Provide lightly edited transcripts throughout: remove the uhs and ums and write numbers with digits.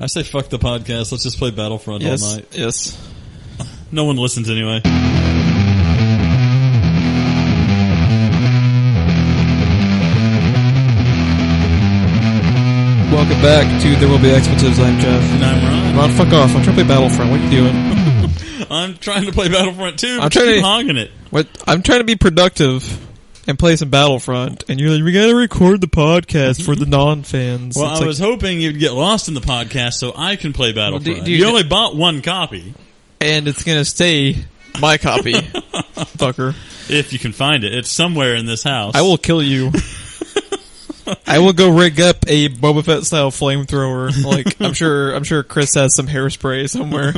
I say fuck the podcast. Let's just play Battlefront all night. Yes. No one listens anyway. Welcome back to There Will Be Expletives. I'm Jeff. And I'm Ron. Ron, fuck off. I'm trying to play Battlefront. What are you doing? I'm trying to play Battlefront too. I'm trying to hogging it. What? I'm trying to be productive and play some Battlefront, and you're like, we gotta record the podcast for the non-fans. Well, I was hoping you'd get lost in the podcast so I can play Battlefront. Well, you only bought one copy. And it's gonna stay my copy, fucker. If you can find it. It's somewhere in this house. I will kill you. I will go rig up a Boba Fett style flamethrower. Like, I'm sure Chris has some hairspray somewhere.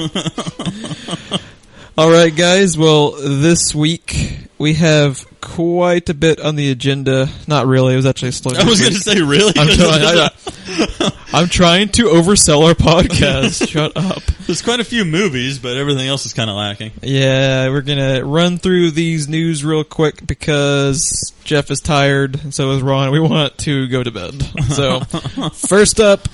Alright guys, well, this week we have quite a bit on the agenda. Not really, it was actually a slow I was going to say, really? I'm trying to oversell our podcast. Shut up. There's quite a few movies, but everything else is kind of lacking. Yeah, we're going to run through these news real quick because Jeff is tired, and so is Ron. We want to go to bed. So, first up,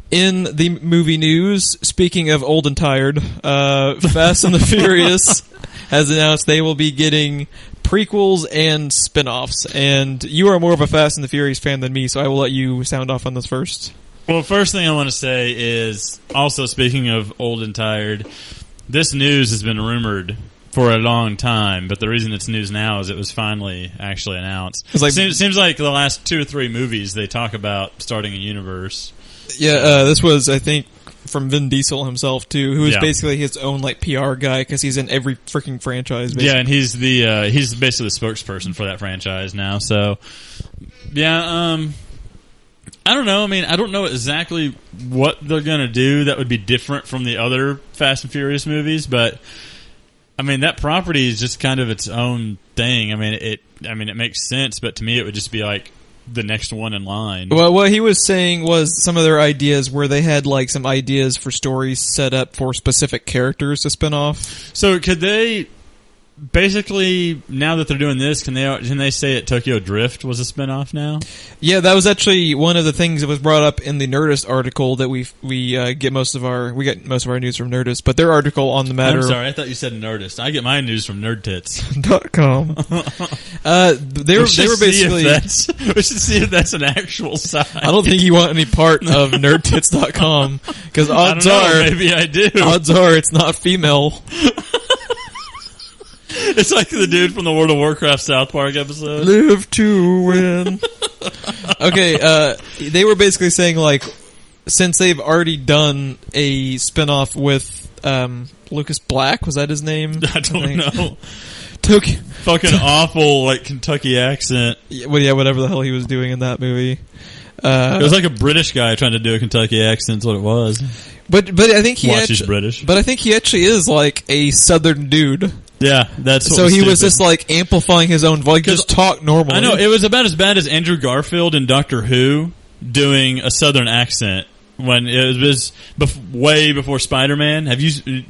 in the movie news, speaking of old and tired, Fast and the Furious has announced they will be getting prequels and spin-offs. And you are more of a Fast and the Furious fan than me, so I will let you sound off on this first. Well, first thing I want to say is, also speaking of old and tired, this news has been rumored for a long time, but the reason it's news now is it was finally actually announced. It seems like the last 2 or 3 movies they talk about starting a universe. Yeah, this was, I think, from Vin Diesel himself, too, who is basically his own, like, PR guy, because he's in every freaking franchise, basically. Yeah, and he's basically the spokesperson for that franchise now, so, yeah, I don't know, I mean, I don't know exactly what they're gonna do that would be different from the other Fast and Furious movies, but, I mean, that property is just kind of its own thing. I mean, it makes sense, but to me it would just be like the next one in line. Well, what he was saying was some of their ideas where they had like some ideas for stories set up for specific characters to spin off. So could they basically, now that they're doing this, can they say that Tokyo Drift was a spinoff now? Yeah, that was actually one of the things that was brought up in the Nerdist article that we get most of our news from Nerdist, but their article on the matter. I'm sorry, I thought you said Nerdist. I get my news from nerdtits.com. They were basically. We should see if that's an actual site. I don't think you want any part of nerdtits.com because odds are maybe I do. Odds are it's not female. It's like the dude from the World of Warcraft South Park episode. Live to win. Okay, they were basically saying, like, since they've already done a spinoff with Lucas Black, was that his name? I don't know. Fucking awful, like, Kentucky accent. Well, yeah, whatever the hell he was doing in that movie. It was like a British guy trying to do a Kentucky accent. That's what it was. But I think he's British. But I think he actually is like a Southern dude. Yeah, that's what so he was just like amplifying his own voice. Just talk normally. I know it was about as bad as Andrew Garfield in Doctor Who doing a Southern accent when it was way before Spider-Man. Do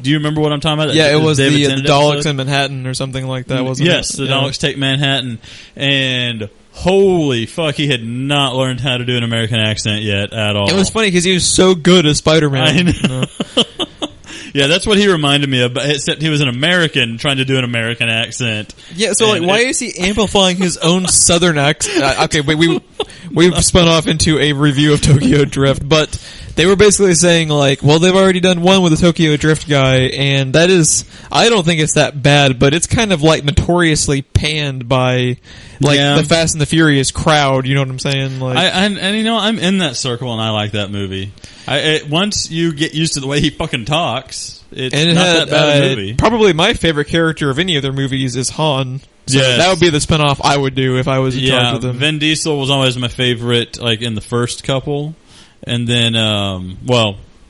you remember what I'm talking about? Yeah, it was the Daleks in Manhattan or something like that, wasn't it? Yes, the Daleks take Manhattan, and holy fuck, he had not learned how to do an American accent yet at all. It was funny because he was so good as Spider-Man. I know. Yeah, that's what he reminded me of, except he was an American trying to do an American accent. Yeah, so like, why is he amplifying his own Southern accent? Okay, we've spun off into a review of Tokyo Drift, but they were basically saying like, well, they've already done one with the Tokyo Drift guy, and that is, I don't think it's that bad, but it's kind of like notoriously panned by like the Fast and the Furious crowd. You know what I'm saying? Like, and you know, I'm in that circle, and I like that movie. Once you get used to the way he fucking talks, it's not that bad a movie. Probably my favorite character of any of their movies is Han. So that would be the spinoff I would do if I was in charge of them. Vin Diesel was always my favorite, like in the first couple, and then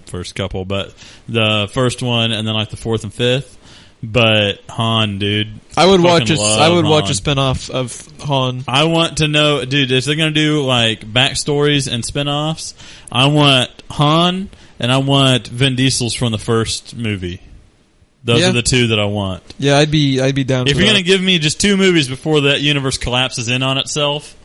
first couple, but the first one, and then like the fourth and fifth. But Han, dude, I would watch a spinoff of Han. I want to know, dude, if they're gonna do like backstories and spinoffs, I want Han and I want Vin Diesel's from the first movie. Those are the two that I want. Yeah, I'd be down. If you're gonna give me just 2 movies before that universe collapses in on itself,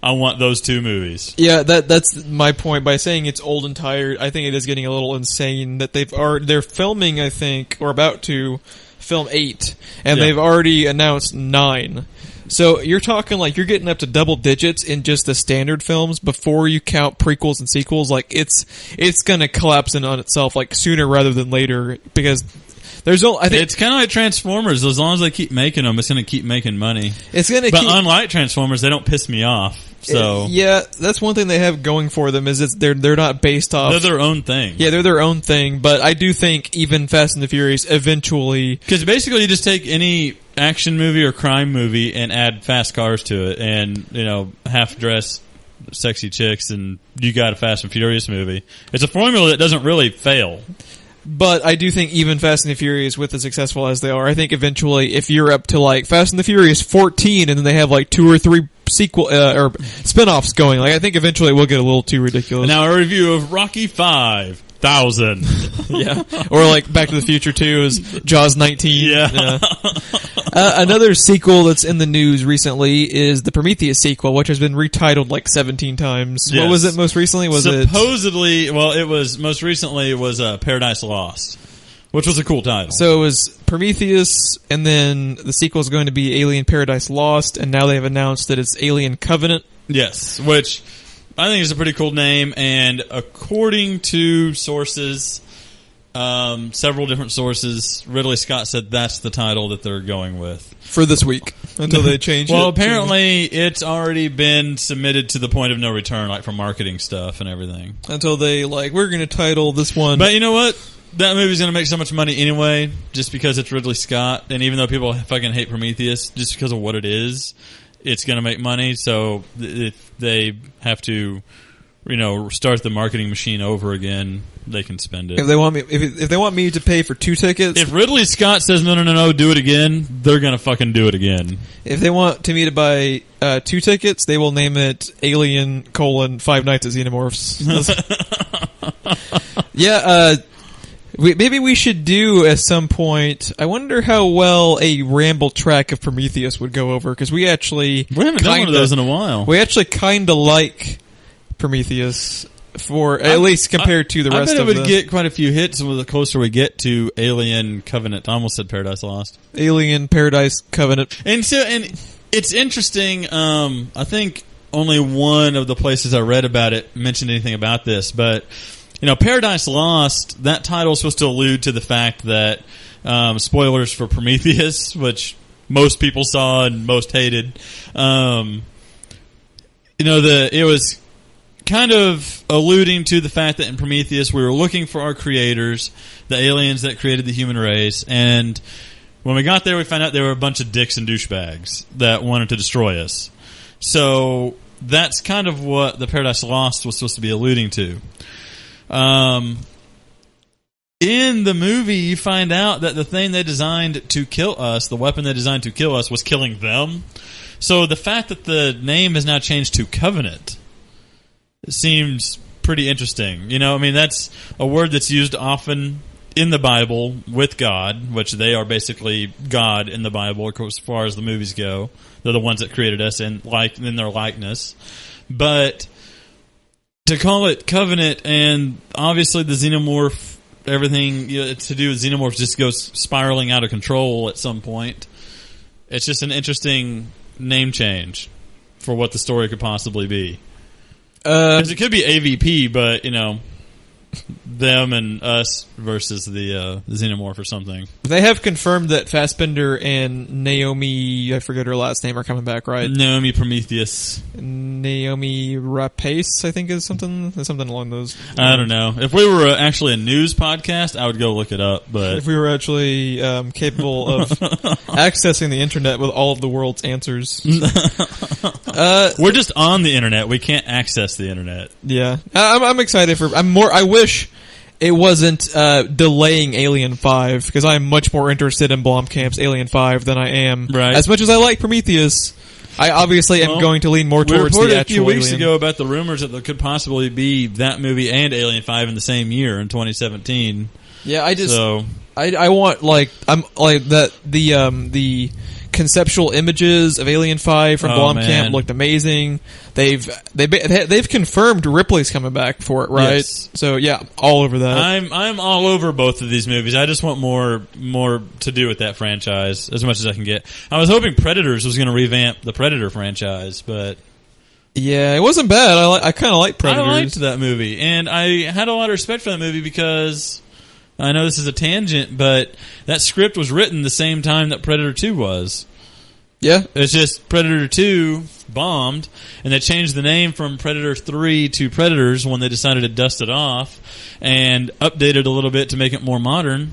I want those two movies. Yeah, that's my point. By saying it's old and tired, I think it is getting a little insane that they're filming, I think, or about to film 8, and they've already announced 9. So you're talking like you're getting up to double digits in just the standard films before you count prequels and sequels. Like it's gonna collapse in on itself like sooner rather than later because there's no. I think it's kind of like Transformers. As long as they keep making them, it's gonna keep making money. It's gonna. But unlike Transformers, they don't piss me off. So yeah, that's one thing they have going for them is they're not based off. They're their own thing. Yeah, they're their own thing. But I do think even Fast and the Furious eventually, because basically you just take any action movie or crime movie and add fast cars to it, and half dressed sexy chicks, and you got a Fast and Furious movie. It's a formula that doesn't really fail. But I do think even Fast and the Furious, with as successful as they are, I think eventually if you're up to like Fast and the Furious 14 and then they have like 2 or 3 sequel or spin-offs going, like I think eventually it will get a little too ridiculous. Now a review of Rocky 5,000. Yeah. Or like Back to the Future 2 is Jaws 19. Yeah. Another sequel that's in the news recently is the Prometheus sequel, which has been retitled like 17 times. Yes. What was it most recently? Supposedly, most recently it was Paradise Lost, which was a cool title. So it was Prometheus, and then the sequel is going to be Alien Paradise Lost, and now they've announced that it's Alien Covenant. Yes, which I think is a pretty cool name, and according to sources, several different sources, Ridley Scott said that's the title that they're going with. For this week, until they change it. Well, apparently it's already been submitted to the point of no return, like for marketing stuff and everything. Until they, we're going to title this one... But you know what? That movie's going to make so much money anyway, just because it's Ridley Scott, and even though people fucking hate Prometheus, just because of what it is, it's going to make money, so if they have to... start the marketing machine over again, they can spend it. If they want me to pay for 2 tickets, if Ridley Scott says no, do it again, they're gonna fucking do it again. If they want me to buy 2 tickets, they will name it Alien: Five Nights at Xenomorphs. Yeah, maybe we should do at some point. I wonder how well a ramble track of Prometheus would go over, because we haven't done one of those in a while. We actually kind of like Prometheus at least compared to the rest of them. I bet it would get quite a few hits the closer we get to Alien Covenant. I almost said Paradise Lost. Alien Paradise Covenant. And it's interesting. I think only one of the places I read about it mentioned anything about this, but Paradise Lost, that title is supposed to allude to the fact that spoilers for Prometheus, which most people saw and most hated. It was kind of alluding to the fact that in Prometheus we were looking for our creators, the aliens that created the human race, and when we got there we found out they were a bunch of dicks and douchebags that wanted to destroy us. So that's kind of what the Paradise Lost was supposed to be alluding to. In the movie you find out that the thing they designed to kill us, the weapon they designed to kill us, was killing them. So the fact that the name has now changed to Covenant seems pretty interesting. That's a word that's used often in the Bible with God, which they are basically God in the Bible, of course, as far as the movies go. They're the ones that created us in their likeness. But to call it Covenant, and obviously the xenomorph, everything to do with xenomorphs just goes spiraling out of control at some point. It's just an interesting name change for what the story could possibly be. Because it could be AVP, but them and us versus the xenomorph or something. They have confirmed that Fassbender and Naomi, I forget her last name, are coming back, right? Naomi Prometheus. Naomi Rapace, I think is something along those lines. I don't know. If we were actually a news podcast, I would go look it up. But if we were actually capable of accessing the internet with all of the world's answers. We're just on the internet. We can't access the internet. Yeah. I'm excited I wish it wasn't delaying Alien 5, because I'm much more interested in Blomkamp's Alien 5 than I am. Right. As much as I like Prometheus, I obviously am going to lean more towards the actual Alien. We reported a few weeks ago about the rumors that there could possibly be that movie and Alien 5 in the same year in 2017. Yeah, I want the conceptual images of Alien 5 from Blomkamp looked amazing. They've confirmed Ripley's coming back for it, right? Yes. So yeah, all over that. I'm all over both of these movies. I just want more to do with that franchise as much as I can get. I was hoping Predators was going to revamp the Predator franchise, but yeah, it wasn't bad. I kind of like Predators. I liked that movie, and I had a lot of respect for that movie because I know this is a tangent, but that script was written the same time that Predator 2 was. Yeah. It's just Predator 2 bombed, and they changed the name from Predator 3 to Predators when they decided to dust it off and updated a little bit to make it more modern,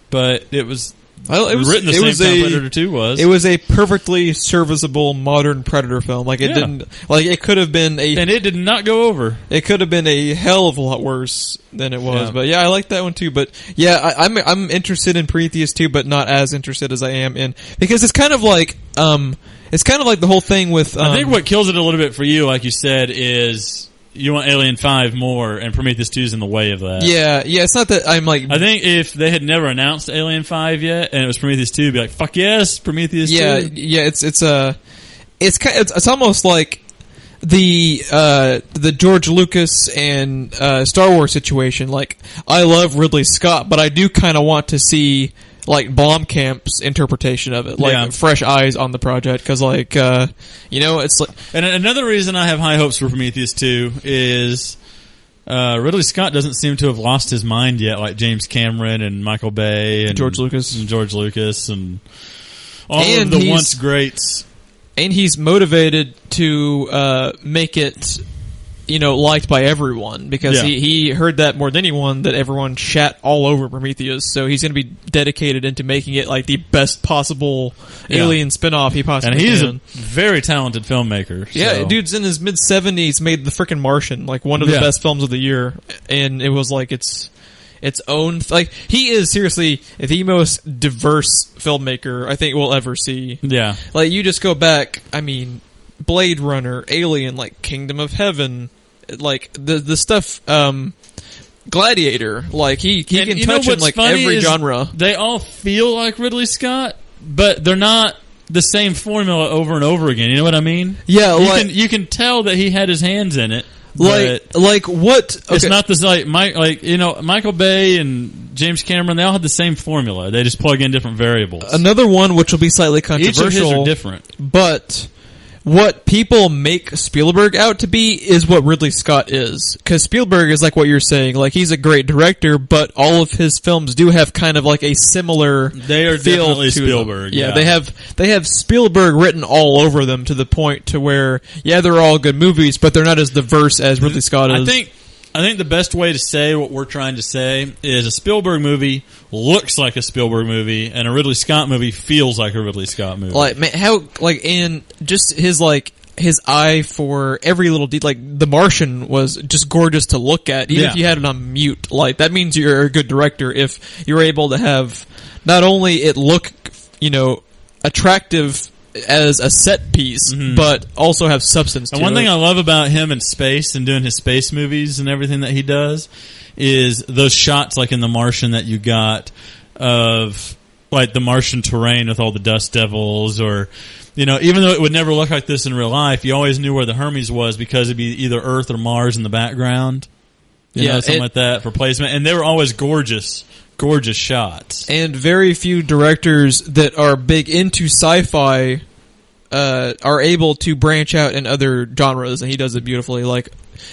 but it was written the same time Predator 2 was. It was a perfectly serviceable modern Predator film. Like it didn't, like it could have been and it did not go over. It could have been a hell of a lot worse than it was. But yeah, I like that one too. But yeah, I'm interested in Prometheus too, but not as interested as I am in, because it's kind of like the whole thing with. I think what kills it a little bit for you, like you said, is you want Alien 5 more, and Prometheus 2 is in the way of that. Yeah, it's not that I'm like... I think if they had never announced Alien 5 yet, and it was Prometheus 2, it'd be like, fuck yes, Prometheus 2. Yeah, it's almost like the George Lucas and Star Wars situation. Like, I love Ridley Scott, but I do kind of want to see like Blomkamp's interpretation of it, like fresh eyes on the project, because like it's like. And another reason I have high hopes for Prometheus 2 is Ridley Scott doesn't seem to have lost his mind yet, like James Cameron and Michael Bay and George Lucas and all of the once greats. And he's motivated to make it, liked by everyone, because he heard that more than anyone, that everyone shat all over Prometheus. So he's going to be dedicated into making it like the best possible Alien spinoff he possibly can. And he's a very talented filmmaker. So. Yeah, dude's in his mid-70s, made The Frickin' Martian, like one of the best films of the year, and it was like its own. Like, he is seriously the most diverse filmmaker I think we'll ever see. Yeah, like you just go back. I mean, Blade Runner, Alien, like Kingdom of Heaven, like the stuff, Gladiator, like he can touch in like every genre. They all feel like Ridley Scott, but they're not the same formula over and over again. You know what I mean? Yeah, you can tell that he had his hands in it. Like what? Okay. It's not this Michael Bay and James Cameron. They all had the same formula. They just plug in different variables. Another one which will be slightly controversial. Each of his are different, but what people make Spielberg out to be is what Ridley Scott is. Because Spielberg is like what you're saying. Like, he's a great director, but all of his films do have kind of like a similar They are feel definitely to Spielberg. them. Yeah, they have Spielberg written all over them, to the point to where, they're all good movies, but they're not as diverse as Ridley Scott is. I think the best way to say what we're trying to say is a Spielberg movie looks like a Spielberg movie, and a Ridley Scott movie feels like a Ridley Scott movie. Like, man, and just his eye for every little detail. Like, The Martian was just gorgeous to look at, even if you had it on mute. Like, that means you're a good director if you're able to have not only it look, attractive as a set piece, but also have substance to it. And one thing I love about him in space and doing his space movies and everything that he does is those shots, like in The Martian, that you got of like the Martian terrain with all the dust devils, or even though it would never look like this in real life, you always knew where the Hermes was because it'd be either Earth or Mars in the background. Something like that for placement, and they were always gorgeous shots. And very few directors that are big into sci-fi are able to branch out in other genres, and he does it beautifully. Like,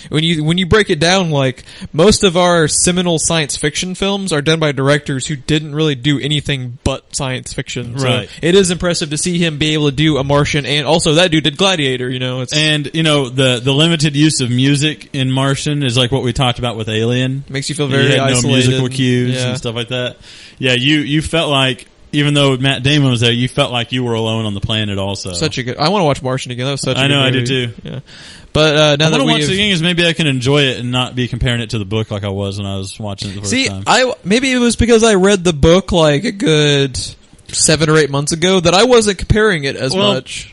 when you break it down, like, most of our seminal science fiction films are done by directors who didn't really do anything but science fiction. Right. So it is impressive to see him be able to do a Martian, and also that dude did Gladiator, the limited use of music in Martian is like what we talked about with Alien. Makes you feel very isolated. No musical cues and stuff like that. Yeah, you felt like, even though Matt Damon was there, you felt like you were alone on the planet also. I want to watch Martian again. That was such a good movie. I do too. Yeah. But now that we watch it again, is maybe I can enjoy it and not be comparing it to the book like I was when I was watching it the first time. Maybe it was because I read the book like a good 7 or 8 months ago that I wasn't comparing it as much.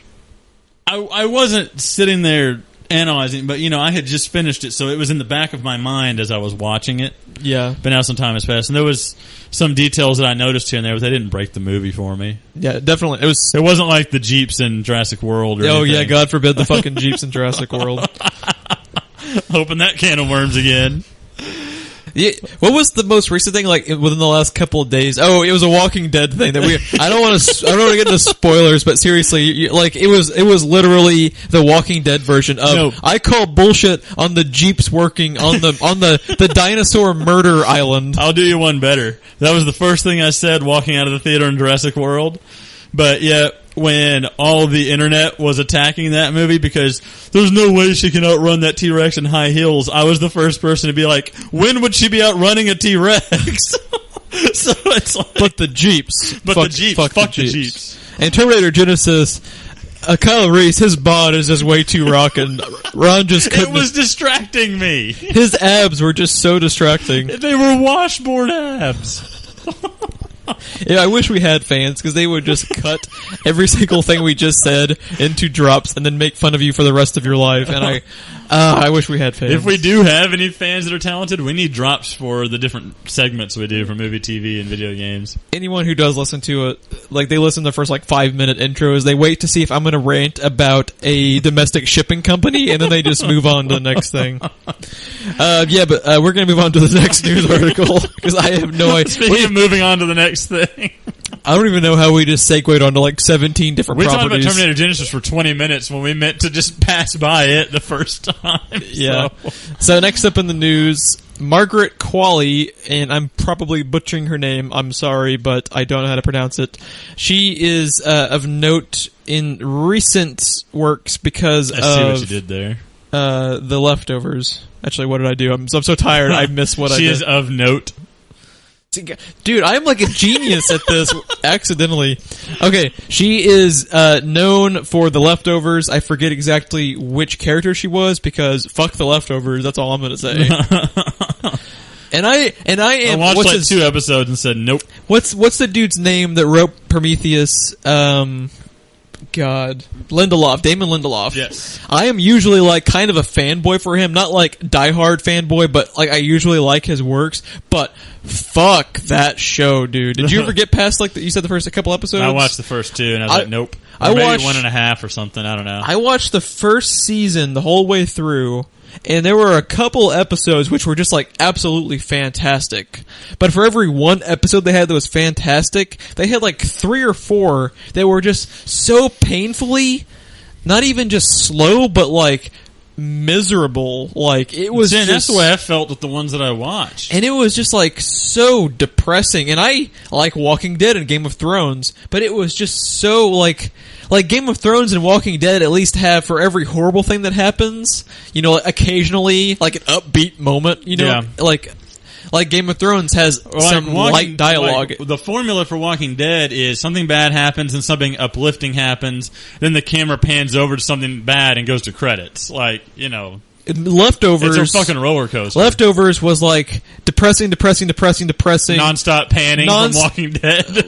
I wasn't sitting there analyzing, but I had just finished it, so it was in the back of my mind as I was watching it. Yeah. But now some time has passed, and there was some details that I noticed here and there, but they didn't break the movie for me. Yeah, definitely. It wasn't like the Jeeps in Jurassic World or anything. Yeah, God forbid the fucking Jeeps in Jurassic World. Open that can of worms again. Yeah, what was the most recent thing like within the last couple of days? Oh, it was a Walking Dead thing that I don't want to get into spoilers, but seriously, it was literally the Walking Dead version of No. I call bullshit on the Jeeps working on the dinosaur murder island. I'll do you one better. That was the first thing I said walking out of the theater in Jurassic World. But yeah, when all the internet was attacking that movie because there's no way she can outrun that T-Rex in high heels, I was the first person to be like, when would she be outrunning a T-Rex? So it's like, But the Jeeps. Fuck the Jeeps. And Terminator Genesis, Kyle Reese, his bod is just way too rockin'. Ron just couldn't. It was distracting me. His abs were just so distracting. They were washboard abs. Yeah, I wish we had fans because they would just cut every single thing we just said into drops and then make fun of you for the rest of your life. And I wish we had fans. If we do have any fans that are talented, we need drops for the different segments we do for movie, TV, and video games. Anyone who does listen to it, like they listen to the first 5-minute intros, they wait to see if I'm going to rant about a domestic shipping company, and then they just move on to the next thing. But we're going to move on to the next news article because I have no idea. Speaking of moving on to the next thing, I don't even know how we just segued onto 17 different properties. We talked about Terminator Genesis for 20 minutes when we meant to just pass by it the first time. Yeah. So next up in the news, Margaret Qualley, and I'm probably butchering her name. I'm sorry, but I don't know how to pronounce it. She is of note in recent works because I see what you did there. The Leftovers. Actually, what did I do? I'm so tired. I miss what I did. She is of note. Dude, I'm like a genius at this accidentally. Okay, she is known for The Leftovers. I forget exactly which character she was because fuck The Leftovers. That's all I'm going to say. And I am. I watched 2 episodes and said nope. What's the dude's name that wrote Prometheus? God, Damon Lindelof. Yes, I am usually kind of a fanboy for him, not diehard fanboy, but I usually like his works. But fuck that show, dude! Did you ever get past you said the first couple episodes? I watched the first 2 and I was like, nope. Or maybe 1.5 or something. I don't know. I watched the first season the whole way through. And there were a couple episodes which were just absolutely fantastic. But for every one episode they had that was fantastic, they had 3 or 4 that were just so painfully, not even just slow, but miserable. It was just, that's the way I felt with the ones that I watched. And it was just so depressing. And I like Walking Dead and Game of Thrones, but it was just so Game of Thrones and Walking Dead at least have for every horrible thing that happens, occasionally an upbeat moment, Yeah. Like Game of Thrones has some light dialogue. The formula for Walking Dead is something bad happens and something uplifting happens, then the camera pans over to something bad and goes to credits. Leftovers. It's a fucking roller coaster. Leftovers was depressing. Non-stop panning from Walking Dead.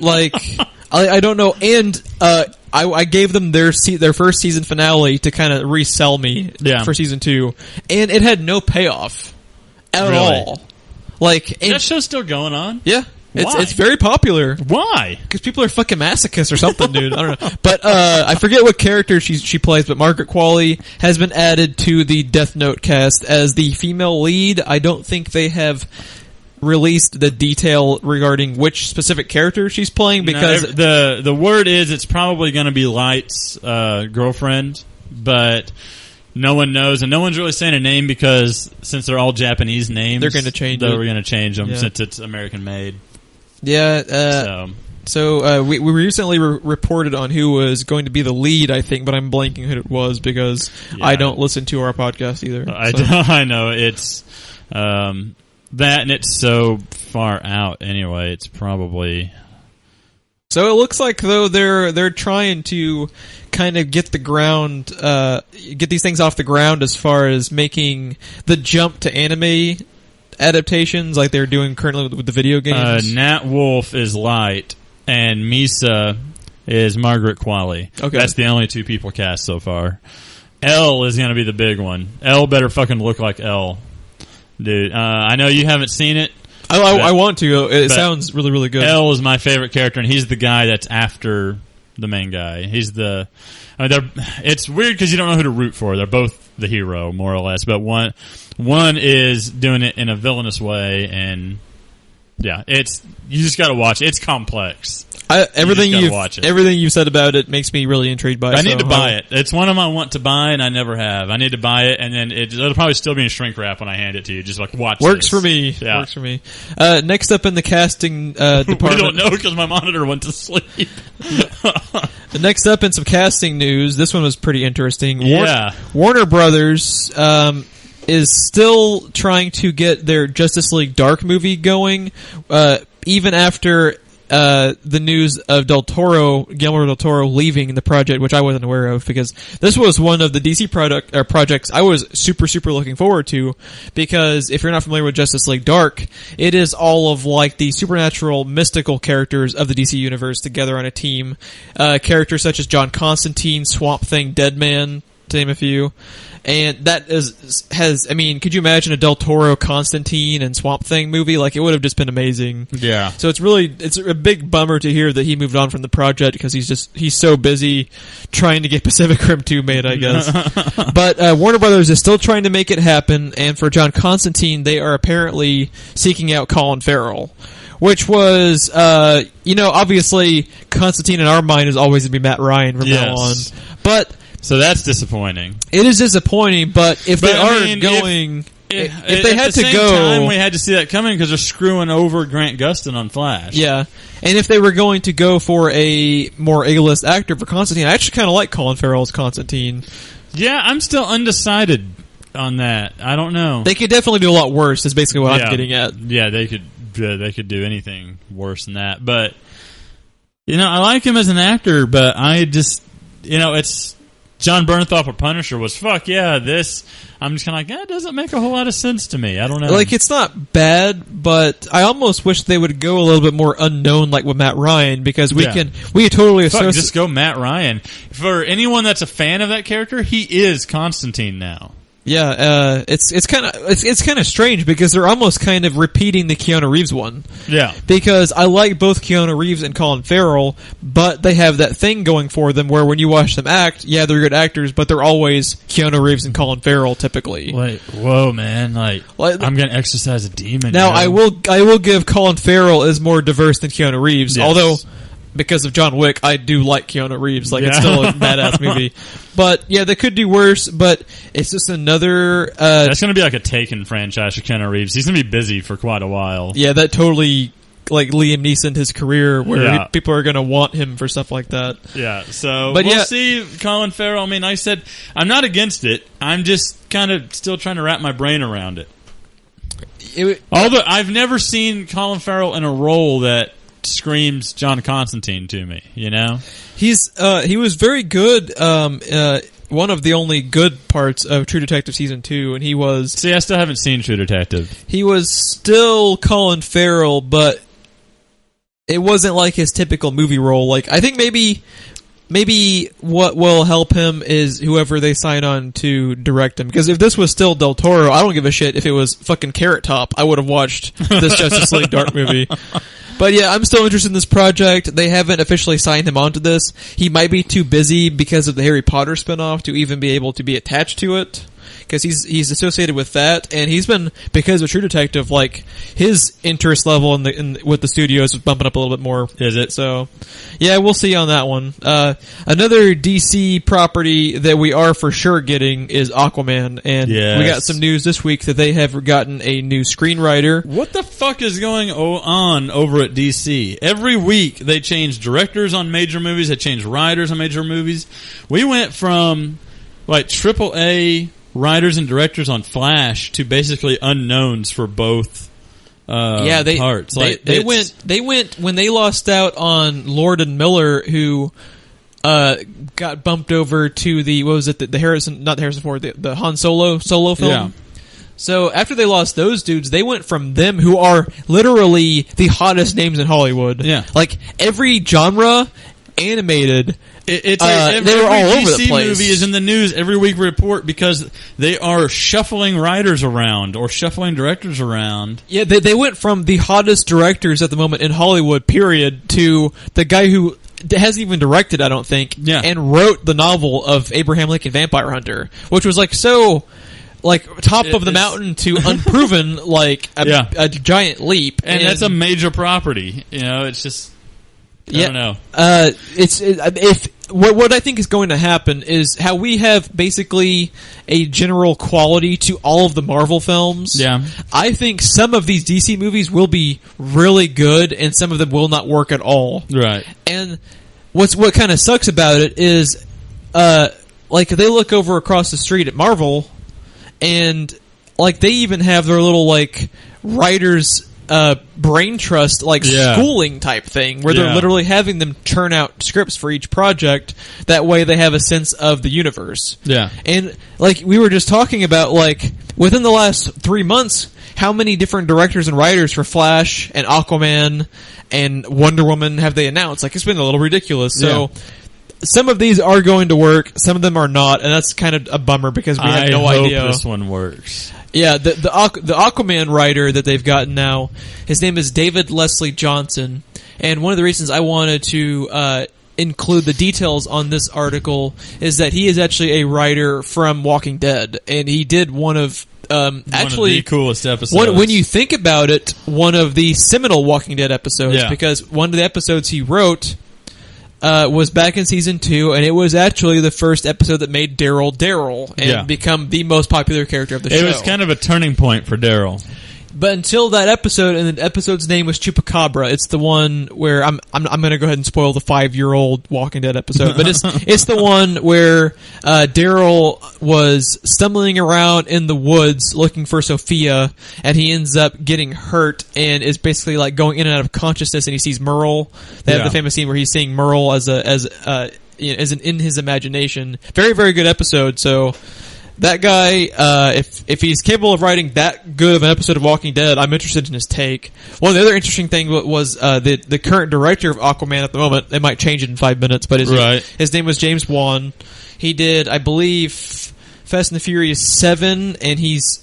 I don't know. And I gave them their first season finale to kind of resell me for season 2, and it had no payoff at all. Is that show still going on? Yeah. It's very popular. Why? Because people are fucking masochists or something, dude. I don't know. But I forget what character she plays, but Margaret Qualley has been added to the Death Note cast as the female lead. I don't think they have released the detail regarding which specific character she's playing because the word is it's probably going to be Light's girlfriend, but no one knows, and no one's really saying a name because since they're all Japanese names, they're going to change We're going to change them since it's American made. Yeah. So we recently reported on who was going to be the lead, I think, but I'm blanking who it was because I don't listen to our podcast either. I know it's that, and it's so far out anyway. It's probably. So it looks like though they're trying to kind of get these things off the ground as far as making the jump to anime adaptations like they're doing currently with the video games. Nat Wolff is Light, and Misa is Margaret Qualley. Okay, that's the only 2 people cast so far. L is going to be the big one. L better fucking look like L. Dude, I know you haven't seen it. I want to. It sounds really, really good. L is my favorite character, and he's the guy that's after the main guy. He's the... it's weird because you don't know who to root for. They're both the hero, more or less, but one is doing it in a villainous way, and yeah, you just got to watch it. It's complex. Everything you've said about it makes me really intrigued by it. I need to buy it. It's one of my want to buy, and I never have. I need to buy it, and then it'll probably still be in shrink wrap when I hand it to you. Just like watch. Works this. for me. Yeah. Works for me. Next up in the casting department, we don't know because my monitor went to sleep. Next up in some casting news, this one was pretty interesting. Yeah, Warner Brothers is still trying to get their Justice League Dark movie going, even after the news of Guillermo del Toro leaving the project, which I wasn't aware of, because this was one of the DC projects I was super, super looking forward to, because if you're not familiar with Justice League Dark, it is all of like the supernatural, mystical characters of the DC universe together on a team. Characters such as John Constantine, Swamp Thing, Deadman, to name a few. And that I mean, could you imagine a Del Toro Constantine and Swamp Thing movie? Like, it would have just been amazing. Yeah. So it's a big bummer to hear that he moved on from the project, because he's so busy trying to get Pacific Rim 2 made, I guess. But Warner Brothers is still trying to make it happen, and for John Constantine, they are apparently seeking out Colin Farrell. Which was, obviously, Constantine in our mind is always going to be Matt Ryan from now on. But... So that's disappointing. It is disappointing, but if they are going... If they had to go... Time, we had to see that coming because they're screwing over Grant Gustin on Flash. Yeah. And if they were going to go for a more A-list actor for Constantine, I actually kind of like Colin Farrell as Constantine. Yeah, I'm still undecided on that. I don't know. They could definitely do a lot worse, is basically what I'm getting at. Yeah, they could do anything worse than that. But, I like him as an actor, but I just... it's... John Bernthal for Punisher was, fuck yeah, this... I'm just kind of like, it doesn't make a whole lot of sense to me. I don't know. Like, it's not bad, but I almost wish they would go a little bit more unknown, like with Matt Ryan, because we totally associate... Just go Matt Ryan. For anyone that's a fan of that character, he is Constantine now. Yeah, it's kind of strange, because they're almost kind of repeating the Keanu Reeves one. Yeah. Because I like both Keanu Reeves and Colin Farrell, but they have that thing going for them where when you watch them act, yeah, they're good actors, but they're always Keanu Reeves and Colin Farrell typically. Like, whoa, man! Like I'm gonna exercise a demon. Now, I will give Colin Farrell is more diverse than Keanu Reeves, yes. Although. Because of John Wick, I do like Keanu Reeves. Like, it's still a badass movie. But, yeah, they could do worse, but it's just another... That's going to be like a Taken franchise for Keanu Reeves. He's going to be busy for quite a while. Yeah, that totally, like, Liam Neeson, his career, where people are going to want him for stuff like that. Yeah, so we'll see Colin Farrell. I mean, I said, I'm not against it. I'm just kind of still trying to wrap my brain around it. Although, I've never seen Colin Farrell in a role that screams John Constantine to me, he was very good. One of the only good parts of True Detective Season 2, and he was... See, I still haven't seen True Detective. He was still Colin Farrell, but it wasn't like his typical movie role. Like, I think maybe what will help him is whoever they sign on to direct him. Because if this was still Del Toro, I don't give a shit if it was fucking Carrot Top. I would have watched this Justice League Dark movie. But yeah, I'm still interested in this project. They haven't officially signed him onto this. He might be too busy because of the Harry Potter spinoff to even be able to be attached to it. Because he's associated with that, and he's been, because of True Detective, like, his interest level with the studios is bumping up a little bit more. Is it? So, yeah, we'll see on that one. Another DC property that we are for sure getting is Aquaman, and we got some news this week that they have gotten a new screenwriter. What the fuck is going on over at DC? Every week they change directors on major movies, they change writers on major movies. We went from, like, AAA writers and directors on Flash to basically unknowns for both parts. They went when they lost out on Lord and Miller, who got bumped over to the the Han Solo film. Yeah. So after they lost those dudes, they went from them, who are literally the hottest names in Hollywood. Yeah. Like, every genre animated, They they were all over the place. Movie is in the news every week report because they are shuffling writers around or shuffling directors around. Yeah, they went from the hottest directors at the moment in Hollywood, period, to the guy who hasn't even directed, I don't think, and wrote the novel of Abraham Lincoln Vampire Hunter, which was like so... like top of the mountain to unproven, like a giant leap, and that's a major property. You know, it's just I don't know. What I think is going to happen is how we have basically a general quality to all of the Marvel films. Yeah, I think some of these DC movies will be really good, and some of them will not work at all. Right. And what kind of sucks about it is, like they look over across the street at Marvel. And, like, they even have their little, like, writers' brain trust, like, schooling type thing, where they're literally having them churn out scripts for each project. That way they have a sense of the universe. Yeah. And, like, we were just talking about, like, within the last 3 months, how many different directors and writers for Flash and Aquaman and Wonder Woman have they announced? Like, it's been a little ridiculous. So... some of these are going to work, some of them are not, and that's kind of a bummer because we have no idea. I hope this one works. Yeah, the Aquaman writer that they've gotten now, his name is David Leslie Johnson, and one of the reasons I wanted to include the details on this article is that he is actually a writer from Walking Dead, and he did one of the coolest episodes. When you think about it, one of the seminal Walking Dead episodes, because one of the episodes he wrote... was back in season 2, and it was actually the first episode that made Daryl and become the most popular character of the show. It was kind of a turning point for Daryl. But until that episode, and the episode's name was Chupacabra. It's the one where I'm going to go ahead and spoil the 5-year-old Walking Dead episode, but it's the one where Daryl was stumbling around in the woods looking for Sophia, and he ends up getting hurt and is basically like going in and out of consciousness, and he sees Merle. They have the famous scene where he's seeing Merle as in his imagination. Very, very good episode. So. That guy, if he's capable of writing that good of an episode of Walking Dead, I'm interested in his take. One of the other interesting thing was the current director of Aquaman at the moment. They might change it in 5 minutes, but his name was James Wan. He did, I believe, Fast and the Furious 7, and he's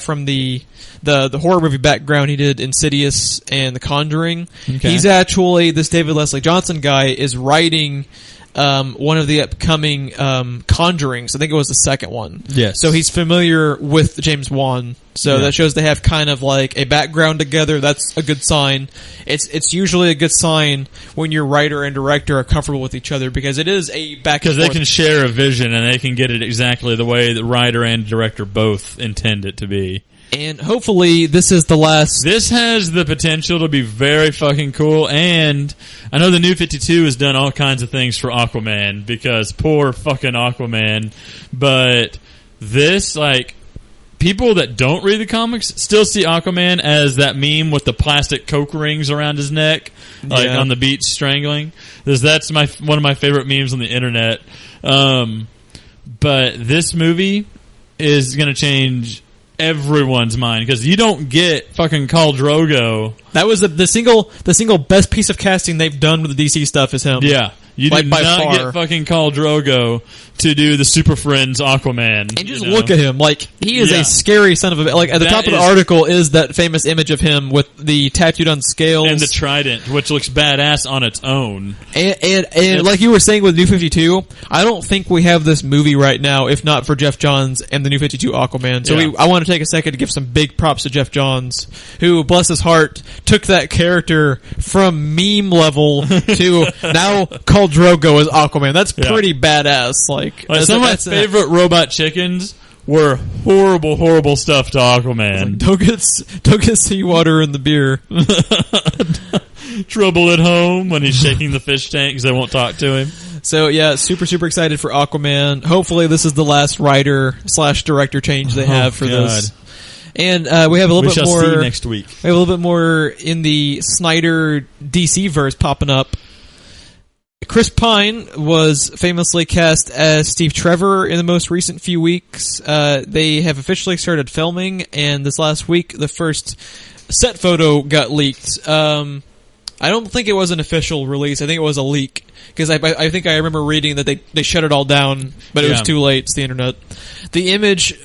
from the horror movie background. He did Insidious and The Conjuring. Okay. He's actually, this David Leslie Johnson guy is writing... one of the upcoming Conjurings. I think it was the second one. Yes. So he's familiar with James Wan. So that shows they have kind of like a background together. That's a good sign. It's usually a good sign when your writer and director are comfortable with each other because it is a back and forth. Because they can share a vision and they can get it exactly the way the writer and director both intend it to be. And hopefully this is the last... This has the potential to be very fucking cool, and I know the New 52 has done all kinds of things for Aquaman, because poor fucking Aquaman, but this, like, people that don't read the comics still see Aquaman as that meme with the plastic coke rings around his neck, like on the beach strangling. That's one of my favorite memes on the internet. But this movie is going to change... everyone's mind because you don't get fucking Khal Drogo. That was the single best piece of casting they've done with the DC stuff is him. Yeah, you did not get fucking Khal Drogo to do the Super Friends Aquaman. And just look at him, like he is a scary son of a. Like at the top of the article is that famous image of him with the tattooed on scales and the trident, which looks badass on its own. And like you were saying with New 52, I don't think we have this movie right now if not for Jeff Johns and the New 52 Aquaman. So I want to take a second to give some big props to Jeff Johns, who, bless his heart, took that character from meme level to now Khal Drogo as Aquaman. That's pretty badass. Like some of my favorite robot chickens were horrible stuff to Aquaman. Don't get seawater in the beer. Trouble at home when he's shaking the fish tank because they won't talk to him. So yeah, super excited for Aquaman. Hopefully this is the last writer/director change they have for this. And we have a little bit more. We shall see next week. We have a little bit more in the Snyder DC verse popping up. Chris Pine was famously cast as Steve Trevor in the most recent few weeks. They have officially started filming, and this last week, the first set photo got leaked. I don't think it was an official release. I think it was a leak. Because I think I remember reading that they shut it all down, but it was too late. It's the internet. The image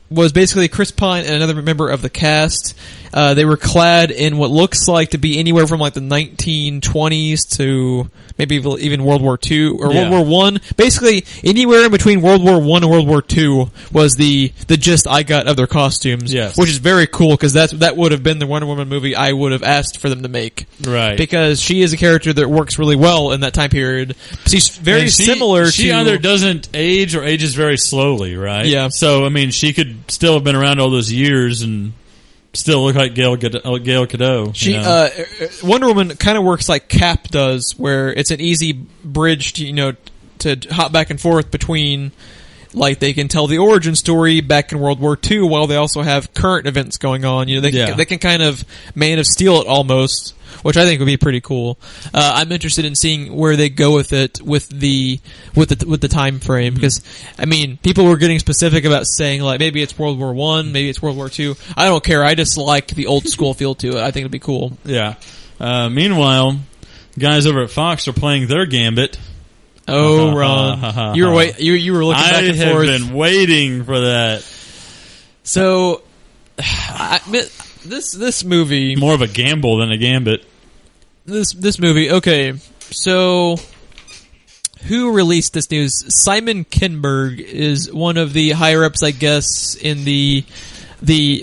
was basically Chris Pine and another member of the cast. They were clad in what looks like to be anywhere from like the 1920s to maybe even World War II or World War One. Basically, anywhere in between World War One and World War II was the gist I got of their costumes. Yes. Which is very cool because that would have been the Wonder Woman movie I would have asked for them to make. Right. Because she is a character that works really well in that time period. She's very similar to... She either doesn't age or ages very slowly, right? Yeah. So, I mean, she could still have been around all those years and still look like Gal Gadot. Wonder Woman kind of works like Cap does, where it's an easy bridge to hop back and forth between, like, they can tell the origin story back in World War II while they also have current events going on. They can kind of Man of Steel it almost, which I think would be pretty cool. I'm interested in seeing where they go with it with the time frame, because I mean, people were getting specific about saying like maybe it's World War One, maybe it's World War II. I don't care. I just like the old school feel to it. I think it'd be cool. Yeah. Meanwhile, guys over at Fox are playing their Gambit. Oh, Ron, you were looking back and forth. I have been waiting for that. So, this movie, more of a gamble than a Gambit. This movie, okay. So, who released this news? Simon Kinberg is one of the higher ups, I guess, in the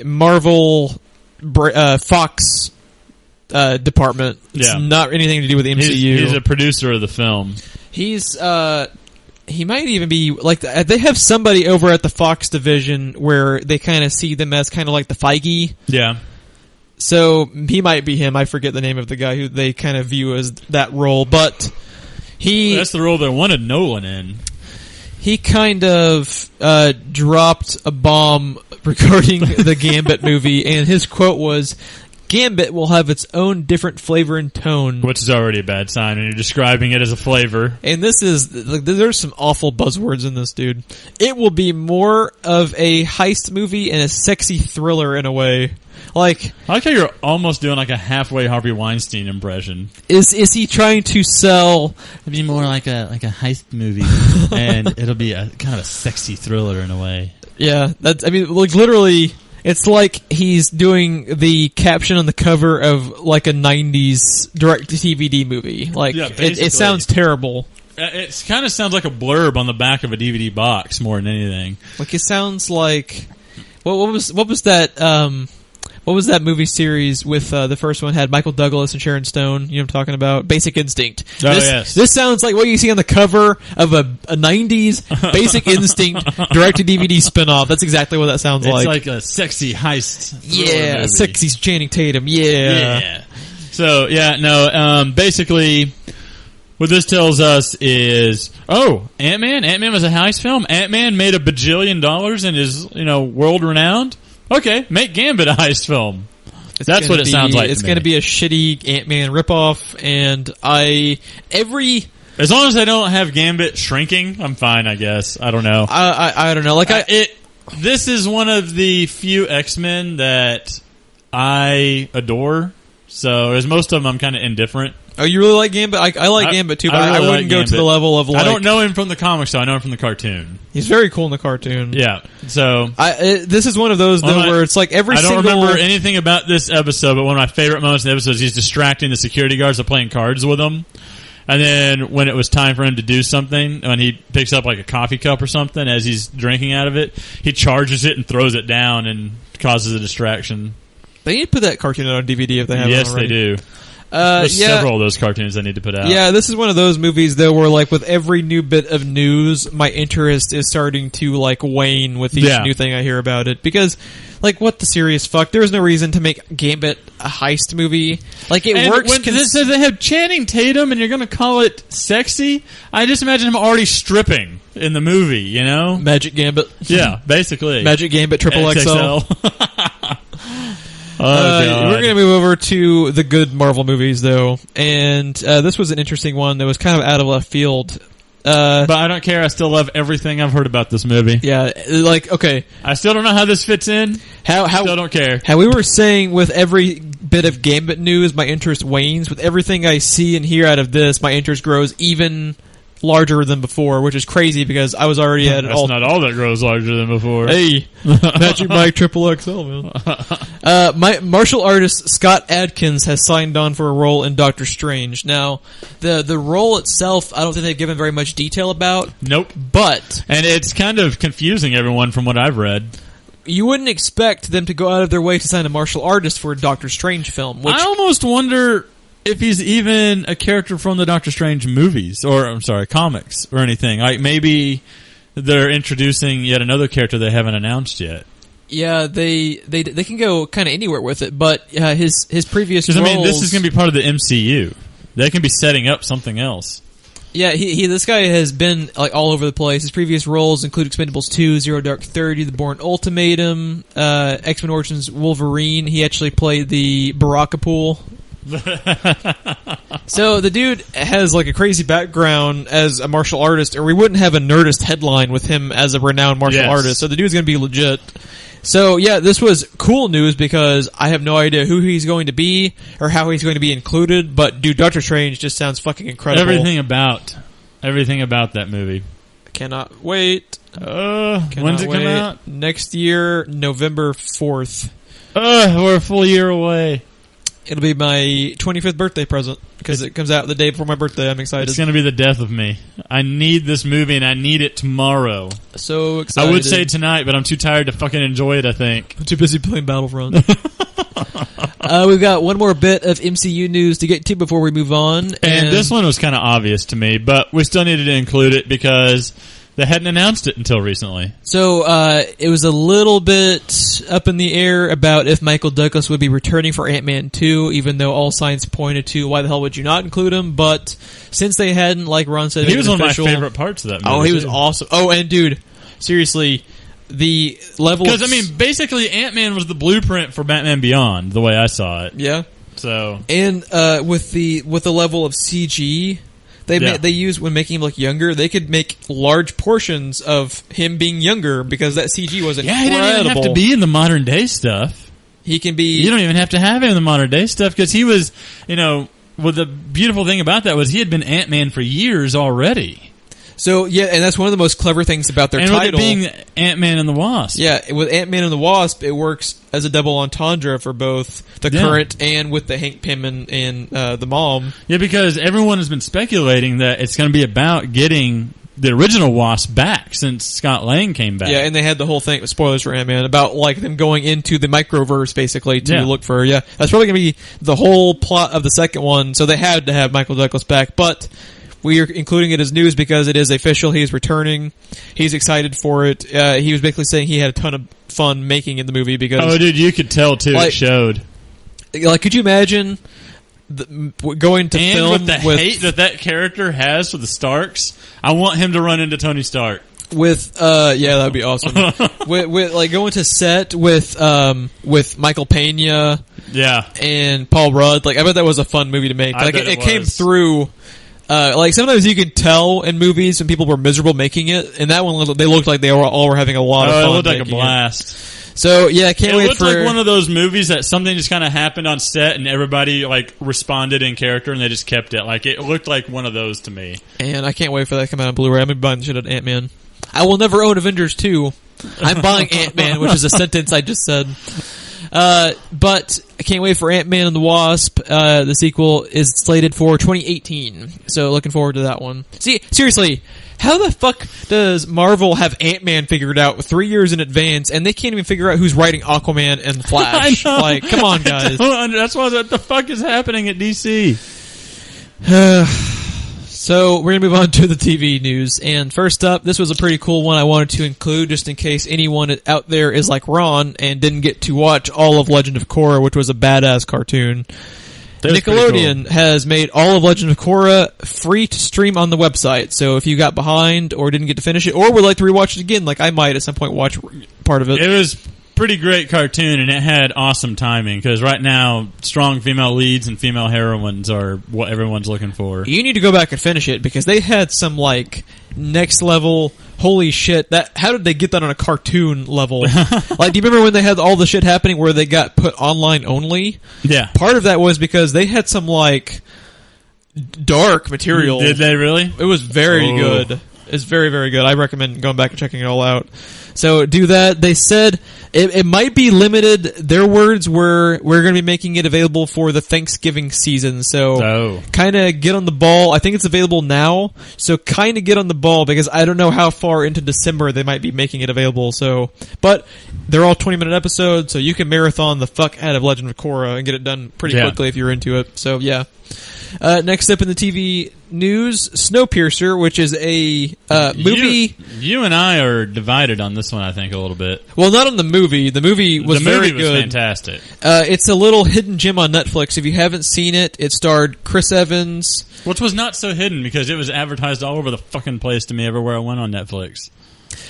Marvel Fox department. It's not anything to do with the MCU. He's a producer of the film. He's he might even be like they have somebody over at the Fox division where they kind of see them as kind of like the Feige. Yeah. So he might be him. I forget the name of the guy who they kind of view as that role, but that's the role they wanted Nolan in. He kind of dropped a bomb regarding the Gambit movie, and his quote was, "Gambit will have its own different flavor and tone." Which is already a bad sign, and you're describing it as a flavor. And this is, like, there's some awful buzzwords in this, dude. It will be more of a heist movie and a sexy thriller in a way. Like, I like how you're almost doing like a halfway Harvey Weinstein impression. Is he trying to sell? It'll be more like a heist movie, and it'll be a kind of a sexy thriller in a way. Yeah, that's. I mean, like literally. It's like he's doing the caption on the cover of like a 90s direct-to-DVD movie. Like, yeah, it sounds terrible. It kind of sounds like a blurb on the back of a DVD box more than anything. Like, it sounds like... What was that... What was that movie series with the first one had Michael Douglas and Sharon Stone? You know what I'm talking about? Basic Instinct. Yes. This sounds like what you see on the cover of a 90s Basic Instinct direct-to-DVD spinoff. That's exactly what that sounds like. It's like a sexy heist. Yeah, movie. Sexy Channing Tatum. Yeah. So, basically... What this tells us is, Ant-Man? Ant-Man was a heist film? Ant-Man made $1 bajillion and is, world-renowned? Okay, make Gambit a heist film. That's what it sounds like. It's going to be a shitty Ant-Man ripoff, and as long as I don't have Gambit shrinking, I'm fine, I guess. I don't know. I don't know. Like this is one of the few X-Men that I adore. So, as most of them, I'm kind of indifferent. Oh, you really like Gambit? I like Gambit too, but I wouldn't go to the level of like... I don't know him from the comics, though. I know him from the cartoon. He's very cool in the cartoon. Yeah. So... this is one of those, though, where it's like I don't remember anything about this episode, but one of my favorite moments in the episode is he's distracting the security guards by playing cards with them. And then when it was time for him to do something, when he picks up like a coffee cup or something as he's drinking out of it, he charges it and throws it down and causes a distraction. They need to put that cartoon out on DVD if they haven't already. Yes, they do. There's several of those cartoons they need to put out. Yeah, this is one of those movies, though, where, like, with every new bit of news, my interest is starting to, like, wane with each new thing I hear about it. Because, like, what the serious fuck? There's no reason to make Gambit a heist movie. Like, it works... When this says they have Channing Tatum and you're going to call it sexy, I just imagine him already stripping in the movie, you know? Magic Gambit. Yeah, basically. Magic Gambit XXL. We're going to move over to the good Marvel movies, though. And this was an interesting one that was kind of out of left field. But I don't care. I still love everything I've heard about this movie. Yeah, like, okay. I still don't know how this fits in. Still don't care. How we were saying with every bit of Gambit news, my interest wanes. With everything I see and hear out of this, my interest grows even larger than before, which is crazy because I was already at That's not all that grows larger than before. Hey, Magic Mike Triple XL, man. My martial artist Scott Adkins has signed on for a role in Doctor Strange. Now, the role itself, I don't think they've given very much detail about. Nope. But And it's kind of confusing everyone from what I've read. you wouldn't expect them to go out of their way to sign a martial artist for a Doctor Strange film. Which, I almost wonder if he's even a character from the Doctor Strange movies, or I'm sorry, comics, or anything. Like maybe they're introducing yet another character they haven't announced yet. yeah, they can go kind of anywhere with it. But his previous roles, Because I mean, this is going to be part of the MCU. They can be setting up something else. Yeah, this guy has been like all over the place. His previous roles include Expendables 2, Zero Dark 30, The Bourne Ultimatum, X-Men Origins Wolverine. He actually played the Baraka Pool. So the dude has like a crazy background as a martial artist, or we wouldn't have a Nerdist headline with him as a renowned martial artist. So the dude's going to be legit. So yeah, this was cool news because I have no idea who he's going to be or how he's going to be included. But dude, Doctor Strange just sounds fucking incredible. Everything about that movie. Cannot wait. When's it come out? Next year, November 4th. We're a full year away. It'll be my 25th birthday present because it comes out the day before my birthday. I'm excited. It's going to be the death of me. I need this movie and I need it tomorrow. So excited. I would say tonight, but I'm too tired to fucking enjoy it, I think. I'm too busy playing Battlefront. We've got one more bit of MCU news to get to before we move on. And this one was kind of obvious to me, but we still needed to include it because they hadn't announced it until recently. So it was a little bit up in the air about if Michael Douglas would be returning for Ant-Man 2, even though all signs pointed to why the hell would you not include him. But since they hadn't, like Ron said, he was one of my favorite parts of that movie. Oh, he was awesome. Oh, and dude, seriously, the level... Because, I mean, basically Ant-Man was the blueprint for Batman Beyond, the way I saw it. Yeah. So... And with the level of CG... They use when making him look younger. They could make large portions of him being younger because that CG was incredible. Yeah, he didn't even have to be in the modern day stuff. He can be. You don't even have to have him in the modern day stuff because he was, well, the beautiful thing about that was he had been Ant-Man for years already. So yeah, and that's one of the most clever things about their title. And with it being Ant-Man and the Wasp. Yeah, with Ant-Man and the Wasp, it works as a double entendre for both the current and with the Hank Pym and the mom. Yeah, because everyone has been speculating that it's going to be about getting the original Wasp back since Scott Lang came back. Yeah, and they had the whole thing, spoilers for Ant-Man, about like them going into the microverse basically to look for, that's probably going to be the whole plot of the second one, so they had to have Michael Douglas back, but... we are including it as news because it is official. He's returning. He's excited for it. He was basically saying he had a ton of fun making in the movie because... oh, dude, you could tell, too. It showed. Like, could you imagine going to film with the hate that character has for the Starks? I want him to run into Tony Stark. With, that would be awesome. with like, going to set with Michael Pena. Yeah. And Paul Rudd. Like, I bet that was a fun movie to make. Like, it came through... like sometimes you could tell in movies when people were miserable making it, and that one they looked like they all were having a lot of fun. It looked like a blast. So yeah, I can't wait for. It looked like one of those movies that something just kind of happened on set, and everybody like responded in character, and they just kept it. Like it looked like one of those to me. And I can't wait for that to come out on Blu-ray. I'm gonna be buying the shit out of Ant-Man. I will never own Avengers 2. I'm buying Ant-Man, which is a sentence I just said. But I can't wait for Ant-Man and the Wasp. The sequel is slated for 2018. So looking forward to that one. See, seriously, how the fuck does Marvel have Ant-Man figured out 3 years in advance and they can't even figure out who's writing Aquaman and Flash? Like, come on, guys. That's what the fuck is happening at DC. So we're going to move on to the TV news. And first up, this was a pretty cool one I wanted to include just in case anyone out there is like Ron and didn't get to watch all of Legend of Korra, which was a badass cartoon. Nickelodeon has made all of Legend of Korra free to stream on the website. So if you got behind or didn't get to finish it or would like to rewatch it again, like I might at some point watch part of it. It was pretty great cartoon, and it had awesome timing, because right now, strong female leads and female heroines are what everyone's looking for. You need to go back and finish it, because they had some, like, next-level holy shit, how did they get that on a cartoon level? Like, do you remember when they had all the shit happening where they got put online only? Yeah. Part of that was because they had some, like, dark material. Did they really? It was very good. It's very, very good. I recommend going back and checking it all out. So do that. They said it might be limited. Their words were, we're going to be making it available for the Thanksgiving season. So kind of get on the ball. I think it's available now. So kind of get on the ball because I don't know how far into December they might be making it available. So, but they're all 20-minute episodes, so you can marathon the fuck out of Legend of Korra and get it done pretty quickly if you're into it. So yeah. Next up in the TV news, Snowpiercer, which is a movie. You and I are divided on this one, I think, a little bit. Well, not on the movie. The movie was very good. Fantastic. It's a little hidden gem on Netflix. If you haven't seen it, it starred Chris Evans. Which was not so hidden because it was advertised all over the fucking place to me everywhere I went on Netflix.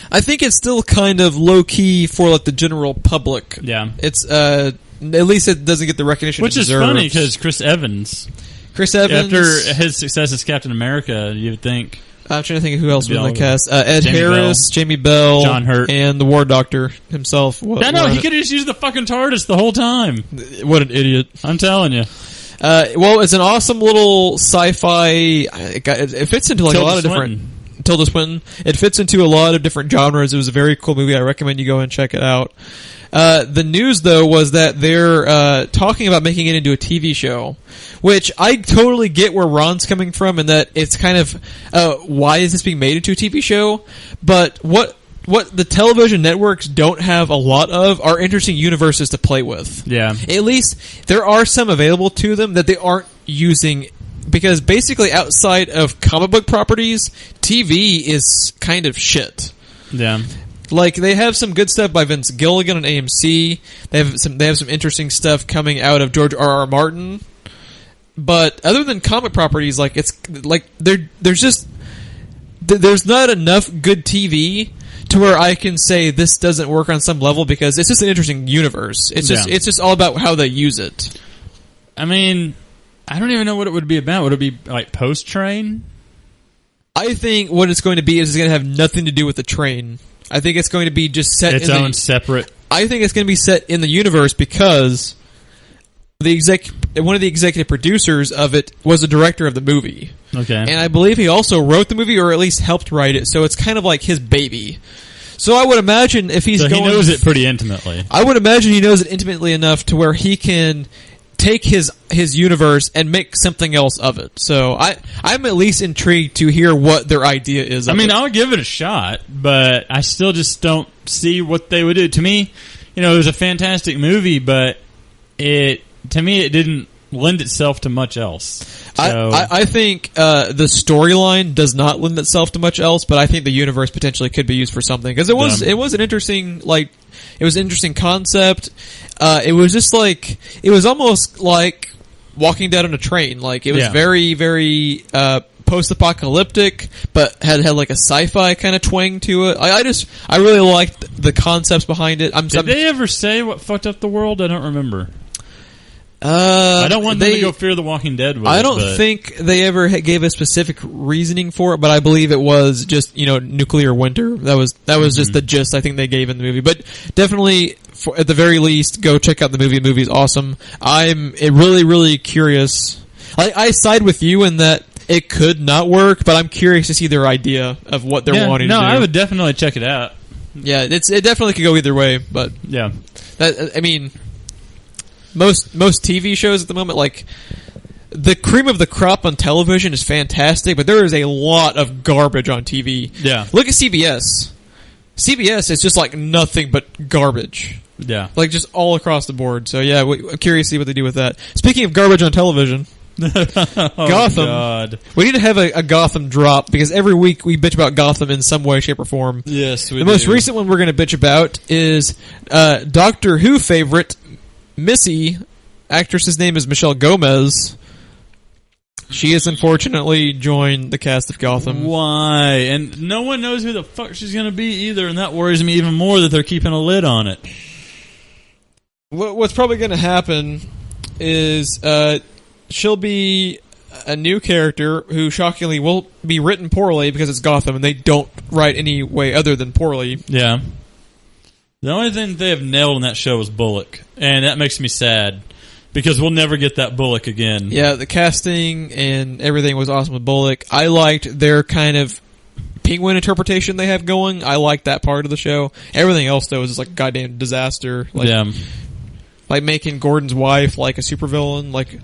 I think it's still kind of low-key for like the general public. Yeah. It's at least it doesn't get the recognition Which it deserves. is funny because Chris Evans, after his success as Captain America, you would think. I'm trying to think of who else was in the cast. Ed Harris, Jamie Bell, John Hurt, and the War Doctor himself. No, he could have just used the fucking TARDIS the whole time. What an idiot! I'm telling you. Well, it's an awesome little sci-fi. It fits into like a lot of different. Tilda Swinton. It fits into a lot of different genres. It was a very cool movie. I recommend you go and check it out. The news, though, was that they're talking about making it into a TV show, which I totally get where Ron's coming from, and that it's kind of why is this being made into a TV show? But what the television networks don't have a lot of are interesting universes to play with. Yeah. At least there are some available to them that they aren't using. Because basically outside of comic book properties, TV is kind of shit. Yeah. Like, they have some good stuff by Vince Gilligan on AMC. They have some interesting stuff coming out of George R.R. Martin. But other than comic properties, like, it's like there's not enough good TV to where I can say this doesn't work on some level because it's just an interesting universe. It's just all about how they use it. I mean, I don't even know what it would be about. Would it be like post-train? I think what it's going to be is it's going to have nothing to do with the train. I think it's going to be just set its own separate. I think it's going to be set in the universe because one of the executive producers of it was the director of the movie. Okay. And I believe he also wrote the movie or at least helped write it. So it's kind of like his baby. So I would imagine if he knows it pretty intimately. I would imagine he knows it intimately enough to where he can take his universe and make something else of it. So I'm at least intrigued to hear what their idea is. I mean, I'll give it a shot, but I still just don't see what they would do. To me, it was a fantastic movie, but to me it didn't lend itself to much else. So, I think the storyline does not lend itself to much else, but I think the universe potentially could be used for something because it was an interesting it was an interesting concept. It was just like it was almost like walking down on a train. Like it was very, very post-apocalyptic, but had like a sci-fi kind of twang to it. I really liked the concepts behind it. Did they ever say what fucked up the world? I don't remember. I don't want them to go Fear the Walking Dead with I don't think they ever gave a specific reasoning for it, but I believe it was just, nuclear winter. That was just the gist I think they gave in the movie. But definitely, at the very least, go check out the movie. The movie's awesome. I'm really, really curious. I side with you in that it could not work, but I'm curious to see their idea of what they're wanting to do. No, I would definitely check it out. Yeah, it definitely could go either way, but yeah. Most TV shows at the moment, like, the cream of the crop on television is fantastic, but there is a lot of garbage on TV. Yeah. Look at CBS. CBS is just like nothing but garbage. Yeah. Like just all across the board. So yeah, I'm curious to see what they do with that. Speaking of garbage on television, Gotham. God. We need to have a Gotham drop because every week we bitch about Gotham in some way, shape, or form. Yes, we do. The most recent one we're going to bitch about is Doctor Who favorite Missy. Actress's name is Michelle Gomez. She has unfortunately joined the cast of Gotham. Why? And no one knows who the fuck she's going to be either, and that worries me even more that they're keeping a lid on it. What's probably going to happen is she'll be a new character who shockingly will be written poorly because it's Gotham and they don't write any way other than poorly. Yeah. The only thing they have nailed in that show is Bullock, and that makes me sad because we'll never get that Bullock again. Yeah, the casting and everything was awesome with Bullock. I liked their kind of Penguin interpretation they have going. I liked that part of the show. Everything else, though, is just like a goddamn disaster. Like, yeah. Like making Gordon's wife like a supervillain. Like,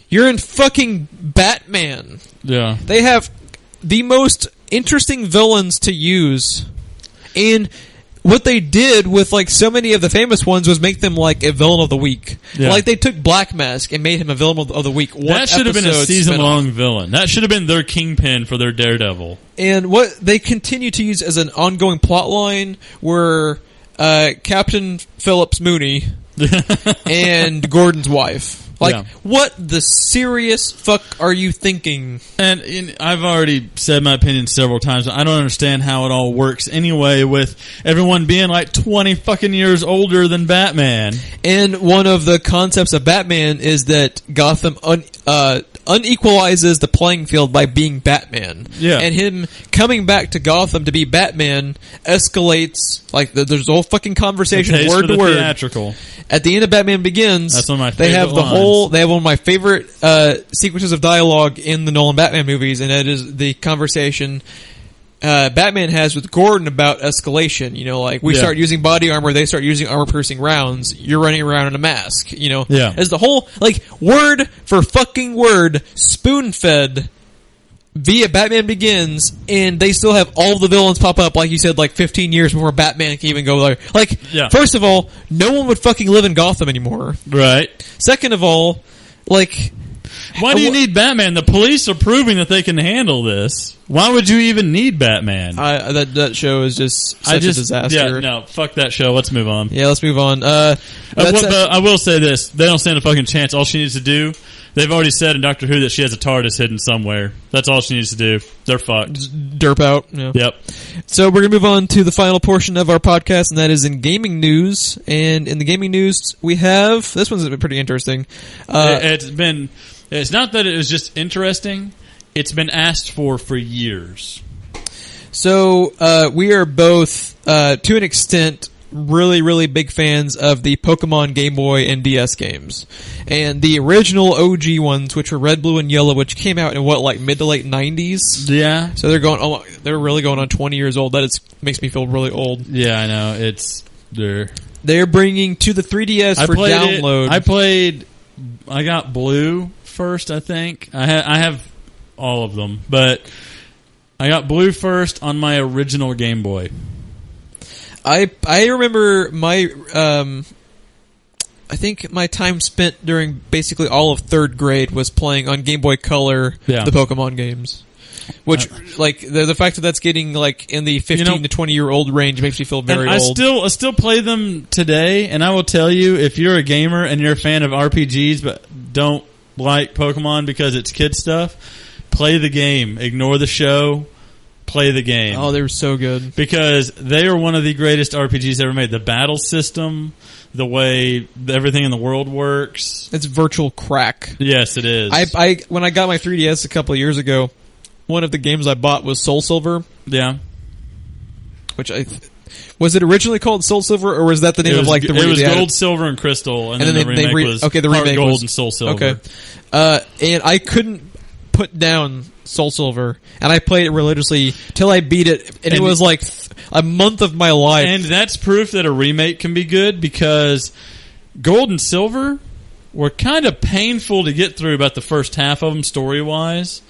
you're in fucking Batman. Yeah. They have the most interesting villains to use, and what they did with like so many of the famous ones was make them like a villain of the week. Yeah. Like they took Black Mask and made him a villain of the week. That should have been a season-long villain. That should have been their Kingpin for their Daredevil. And what they continue to use as an ongoing plot line were Captain Phillips Mooney and Gordon's wife. Like, what the serious fuck are you thinking? And I've already said my opinion several times. I don't understand how it all works anyway with everyone being like 20 fucking years older than Batman. And one of the concepts of Batman is that Gotham unequalizes the playing field by being Batman. Yeah. And him coming back to Gotham to be Batman escalates, like, there's a whole fucking conversation, word to word. Theatrical. At the end of Batman Begins, that's one of my favorite they have the lines. they have one of my favorite sequences of dialogue in the Nolan Batman movies, and that is the conversation Batman has with Gordon about escalation. You know, like, we start using body armor, they start using armor-piercing rounds, you're running around in a mask, you know? Yeah. As the whole, like, word for fucking word, spoon-fed via Batman Begins, and they still have all the villains pop up, like you said, like 15 years before Batman can even go there. Like, first of all, no one would fucking live in Gotham anymore. Right. Second of all, like... Why do you need Batman? The police are proving that they can handle this. Why would you even need Batman? That show is just such a disaster. Yeah, no, fuck that show. Let's move on. Yeah, let's move on. I will say this. They don't stand a fucking chance. All she needs to do, they've already said in Doctor Who that she has a TARDIS hidden somewhere. That's all she needs to do. They're fucked. Just derp out. Yeah. Yep. So we're going to move on to the final portion of our podcast, and that is in gaming news. And in the gaming news, we have... This one's pretty interesting. It's not that it was just interesting. It's been asked for years. So we are both, to an extent, really, really big fans of the Pokemon Game Boy and DS games. And the original OG ones, which were red, blue, and yellow, which came out in mid to late 90s? Yeah. So they're really going on 20 years old. That makes me feel really old. Yeah, I know. They're bringing to the 3DS for download. I got blue first, I think. I have all of them, but I got blue first on my original Game Boy. I remember my I think my time spent during basically all of third grade was playing on Game Boy Color the Pokemon games. Which, like, the fact that that's getting, like, in the 15 to 20-year-old range makes me feel very old. I still play them today, and I will tell you, if you're a gamer and you're a fan of RPGs but don't like Pokemon because it's kid stuff, play the game. Ignore the show. Play the game. Oh, they were so good. Because they are one of the greatest RPGs ever made. The battle system, the way everything in the world works. It's virtual crack. Yes, it is. When I got my 3DS a couple of years ago, one of the games I bought was Soul Silver. Yeah. Which was it originally called Soul Silver, or was that the name of, like, the remake? It was Gold, Silver, and Crystal, and then the remake was the remake Gold was, and Soul Silver. Okay. And I couldn't put down Soul Silver, and I played it religiously till I beat it, and it was like a month of my life. And that's proof that a remake can be good, because Gold and Silver were kind of painful to get through about the first half of them story-wise.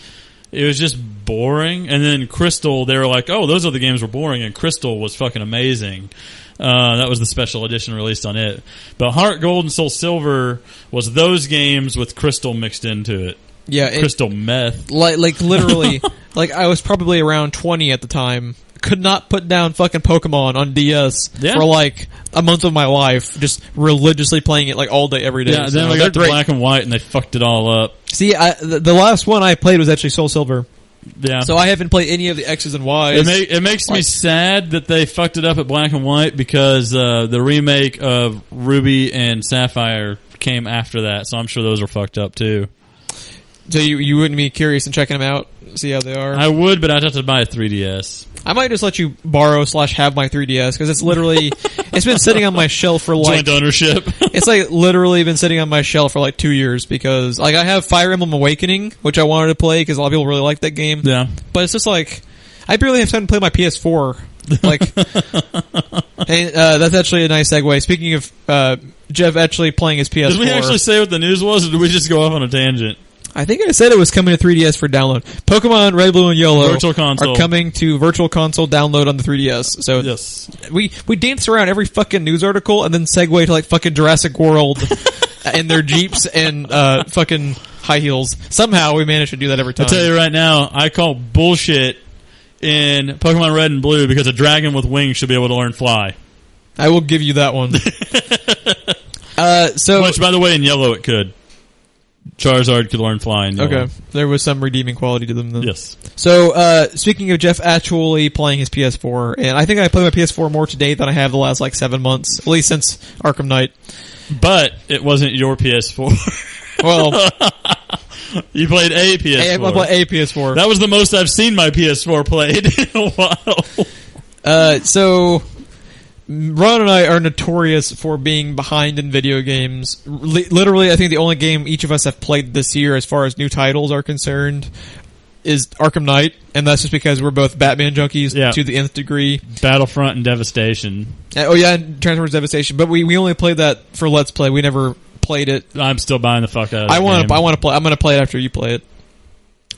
It was just boring. And then Crystal, they were like, oh, those other games were boring, and Crystal was fucking amazing. That was the special edition released on it. But Heart Gold and Soul Silver was those games with Crystal mixed into it. Yeah, Crystal meth. Like literally, like, I was probably around 20 at the time. Could not put down fucking Pokemon on DS for like a month of my life, just religiously playing it like all day, every day. Yeah, then we got to Black and White, and they fucked it all up. See, the last one I played was actually Soul Silver. Yeah. So I haven't played any of the X's and Y's. It makes me sad that they fucked it up at Black and White, because the remake of Ruby and Sapphire came after that, so I'm sure those are fucked up too. So you wouldn't be curious in checking them out, see how they are? I would, but I'd have to buy a 3DS. I might just let you borrow / have my 3DS because it's literally it's been sitting on my shelf for like joint ownership. It's like literally been sitting on my shelf for like 2 years because like I have Fire Emblem Awakening, which I wanted to play because a lot of people really like that game. Yeah, but it's just like I barely have time to play my PS4. Like, and, that's actually a nice segue. Speaking of Jeff actually playing his PS4, did we actually say what the news was, or did we just go off on a tangent? I think I said it was coming to 3DS for download. Pokemon Red, Blue, and Yellow Virtual Console are coming to Virtual Console download on the 3DS. So yes, we dance around every fucking news article and then segue to like fucking Jurassic World and their Jeeps and fucking high heels. Somehow we manage to do that every time. I'll tell you right now, I call bullshit in Pokemon Red and Blue because a dragon with wings should be able to learn fly. I will give you that one. Which, by the way, in Yellow it could. Charizard could learn fly in Yellow. Okay, there was some redeeming quality to them then. Yes. So, speaking of Jeff actually playing his PS4, and I think I played my PS4 more today than I have the last like 7 months, at least since Arkham Knight. But it wasn't your PS4. Well, you played a PS4. I played a PS4. That was the most I've seen my PS4 played in a while. So Ron and I are notorious for being behind in video games. Literally, I think the only game each of us have played this year as far as new titles are concerned is Arkham Knight, and that's just because we're both Batman junkies to the nth degree. Battlefront and Devastation. Oh yeah, and Transformers Devastation. But we only played that for Let's Play. We never played it. I'm still buying the fuck out of it. I want to play. I'm going to play it after you play it.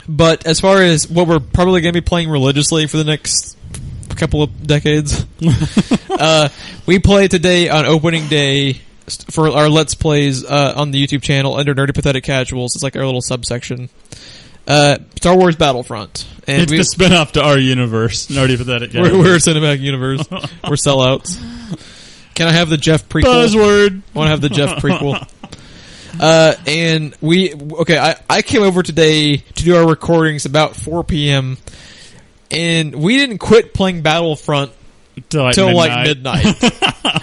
But as far as what we're probably going to be playing religiously for the next couple of decades, we played today on opening day for our Let's Plays on the YouTube channel under Nerdy Pathetic Casuals. It's like our little subsection. Star Wars Battlefront. And it's the spinoff to our universe, Nerdy Pathetic Casuals. We're a cinematic universe. We're sellouts. Can I have the Jeff prequel? Buzzword. I want to have the Jeff prequel. And I came over today to do our recordings about 4 p.m. and we didn't quit playing Battlefront till like midnight.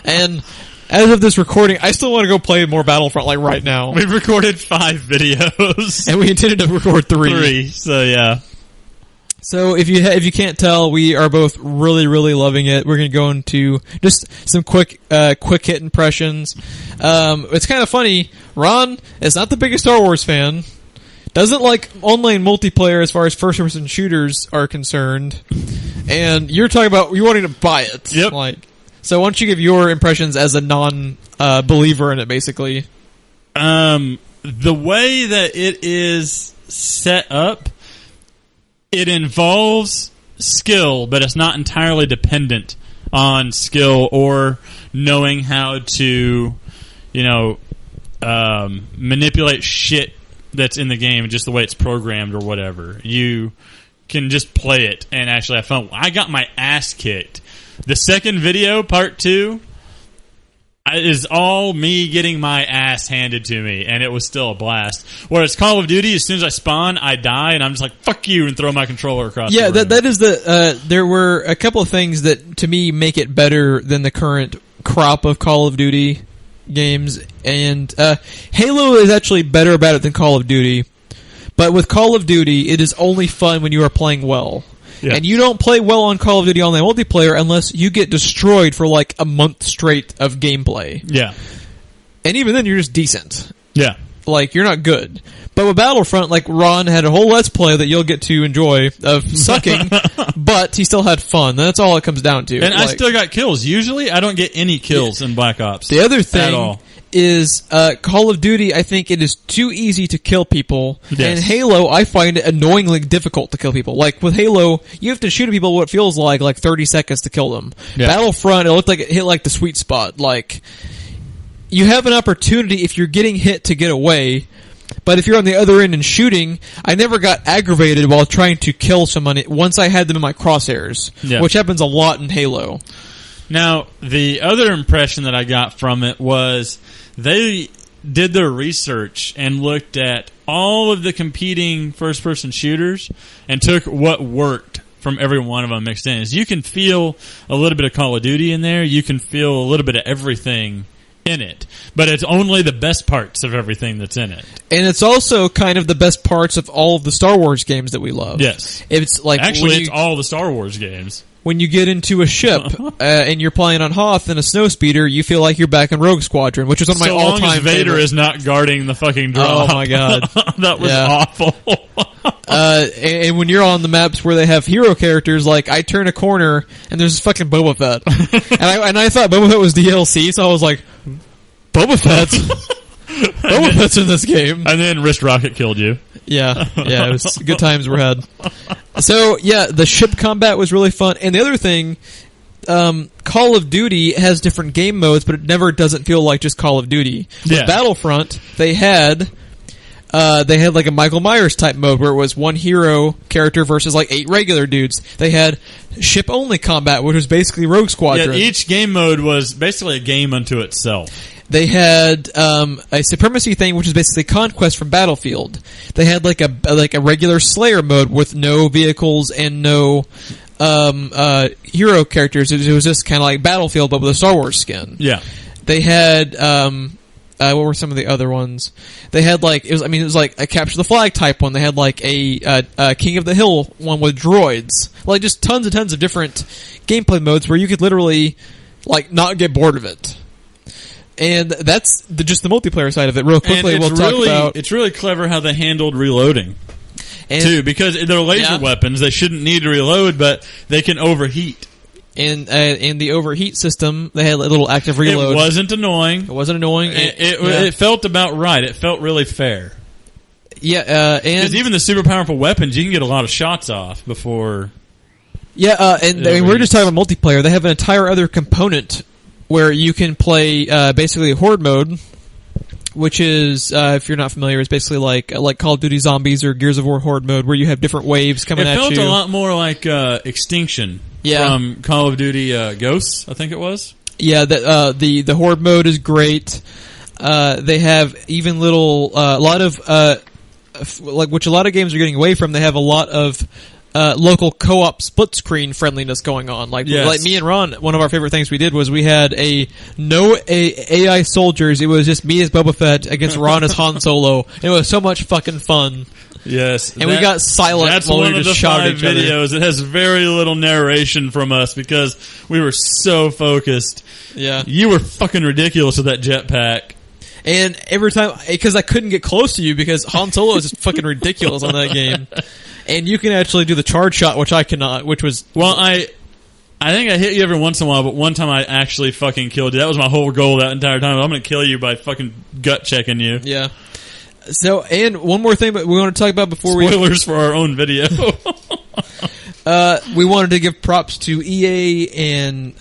And as of this recording, I still want to go play more Battlefront like right now. We've recorded 5 videos. And we intended to record 3. So yeah. So if you can't tell, we are both really, really loving it. We're going to go into just some quick hit impressions. It's kind of funny. Ron is not the biggest Star Wars fan. Doesn't like online multiplayer as far as first-person shooters are concerned. And you're talking about you wanting to buy it. Yep. So why don't you give your impressions as a non-believer in it, basically? The way that it is set up, it involves skill, but it's not entirely dependent on skill or knowing how to, manipulate shit that's in the game, just the way it's programmed or whatever. You can just play it and actually have fun. I got my ass kicked. The second video, part 2, is all me getting my ass handed to me, and it was still a blast. Whereas Call of Duty, as soon as I spawn, I die, and I'm just like, fuck you, and throw my controller across the room. That is there were a couple of things that, to me, make it better than the current crop of Call of Duty games, and Halo is actually better about it than Call of Duty. But with Call of Duty, it is only fun when you are playing well. Yeah. And you don't play well on Call of Duty Online multiplayer unless you get destroyed for like a month straight of gameplay. Yeah. And even then, you're just decent. Yeah. Like, you're not good. But with Battlefront, like, Ron had a whole Let's Play that you'll get to enjoy of sucking, but he still had fun. That's all it comes down to. And I still got kills. Usually, I don't get any kills in Black Ops. The other thing is Call of Duty, I think it is too easy to kill people. Yes. And Halo, I find it annoyingly difficult to kill people. Like, with Halo, you have to shoot at people what feels like 30 seconds to kill them. Yeah. Battlefront, it looked like it hit like the sweet spot. Like, you have an opportunity if you're getting hit to get away, but if you're on the other end and shooting, I never got aggravated while trying to kill someone once I had them in my crosshairs, which happens a lot in Halo. Now, the other impression that I got from it was they did their research and looked at all of the competing first-person shooters and took what worked from every one of them mixed in. As you can feel a little bit of Call of Duty in there, you can feel a little bit of everything in it, but it's only the best parts of everything that's in it. And it's also kind of the best parts of all of the Star Wars games that we love. Yes. It's like actually, it's all the Star Wars games. When you get into a ship and you're playing on Hoth in a snowspeeder, you feel like you're back in Rogue Squadron, which is one of my all-time favorites. So long as Vader favorites. is not guarding the fucking drop. Oh my god. That was awful. And when you're on the maps where they have hero characters, like I turn a corner and there's fucking Boba Fett. and I thought Boba Fett was DLC, so I was like, Boba Fett's Boba Fett's in this game. And then Wrist Rocket killed you. Yeah, it was good times were had. So, yeah, the ship combat was really fun. And the other thing, Call of Duty has different game modes, but it never doesn't feel like just Call of Duty. With Battlefront, they had like a Michael Myers type mode where it was one hero character versus like 8 regular dudes. They had ship only combat, which was basically Rogue Squadron. Yeah, each game mode was basically a game unto itself. They had a supremacy thing, which is basically conquest from Battlefield. They had like a regular Slayer mode with no vehicles and no hero characters. It was just kind of like Battlefield, but with a Star Wars skin. Yeah. They had what were some of the other ones? They had like it was like a capture the flag type one. They had like a King of the Hill one with droids. Like just tons and tons of different gameplay modes where you could literally like not get bored of it. And that's just the multiplayer side of it. Real quickly, we'll talk about... It's really clever how they handled reloading, too, because they're laser weapons. They shouldn't need to reload, but they can overheat. And in the overheat system, they had a little active reload. It wasn't annoying. It felt about right. It felt really fair. Yeah, and... Because even the super powerful weapons, you can get a lot of shots off before... Yeah, and we're just talking about multiplayer. They have an entire other component where you can play basically Horde mode, which is, if you're not familiar, it's basically like Call of Duty Zombies or Gears of War Horde mode, where you have different waves coming at you. It felt a lot more like Extinction from Call of Duty Ghosts, I think it was. Yeah, the Horde mode is great. They have even little, a lot of, which a lot of games are getting away from, they have a lot of local co-op split screen friendliness going on. Like me and Ron, one of our favorite things we did was we had no AI soldiers. It was just me as Boba Fett against Ron as Han Solo. It was so much fucking fun. Yes. And we got silent that's while one we of just the shouted 5 at each other. videos. It has very little narration from us because we were so focused. Yeah. You were fucking ridiculous with that jetpack. And every time, because I couldn't get close to you because Han Solo is just fucking ridiculous on that game. And you can actually do the charge shot, which I cannot, which was... Well, I think I hit you every once in a while, but one time I actually fucking killed you. That was my whole goal that entire time. I'm going to kill you by fucking gut checking you. Yeah. So, and one more thing we want to talk about before Spoilers for our own video. We wanted to give props to EA and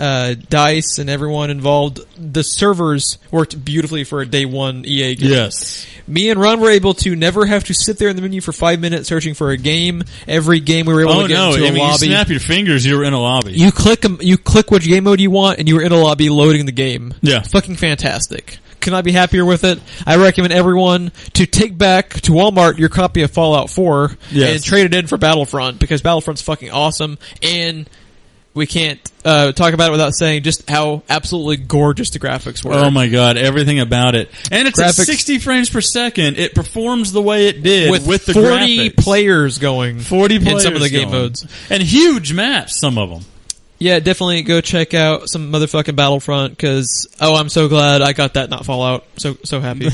DICE and everyone involved. The servers worked beautifully for a day one EA game. Yes. Me and Ron were able to never have to sit there in the menu for 5 minutes searching for a game. Every game we were able to get into a lobby. You snap your fingers, you were in a lobby. You click which game mode you want, and you were in a lobby loading the game. Yeah. Fucking fantastic. Could not be happier with it. I recommend everyone to take back to Walmart your copy of Fallout 4 and trade it in for Battlefront, because Battlefront's fucking awesome, and we can't talk about it without saying just how absolutely gorgeous the graphics were. Oh my god, everything about it. And it's at 60 frames per second. It performs the way it did with the 40 graphics. players going 40 players in some of the game going. modes. And huge maps, some of them. Yeah, definitely go check out some motherfucking Battlefront, because, I'm so glad I got that, not Fallout. So happy.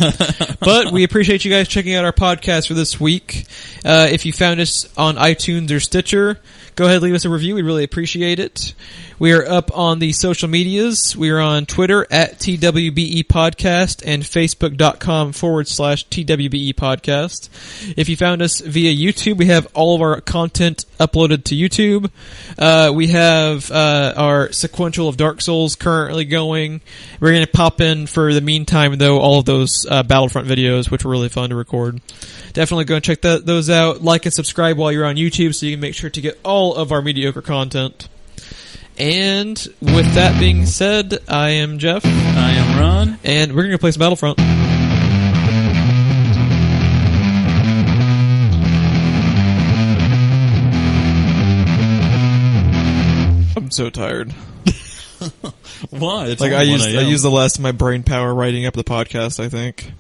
But we appreciate you guys checking out our podcast for this week. If you found us on iTunes or Stitcher, go ahead and leave us a review. We'd really appreciate it. We are up on the social medias. We are on Twitter at TWBE Podcast and Facebook.com/TWBE Podcast. If you found us via YouTube, we have all of our content uploaded to YouTube. We have our sequential of Dark Souls currently going. We're going to pop in for the meantime, though, all of those Battlefront videos, which were really fun to record. Definitely go and check those out. Like and subscribe while you're on YouTube so you can make sure to get all of our mediocre content. And with that being said, I am Jeff. I am Ron. And we're going to play some Battlefront. I'm so tired. Why? It's Like only I 1 a.m. used the last of my brain power writing up the podcast, I think.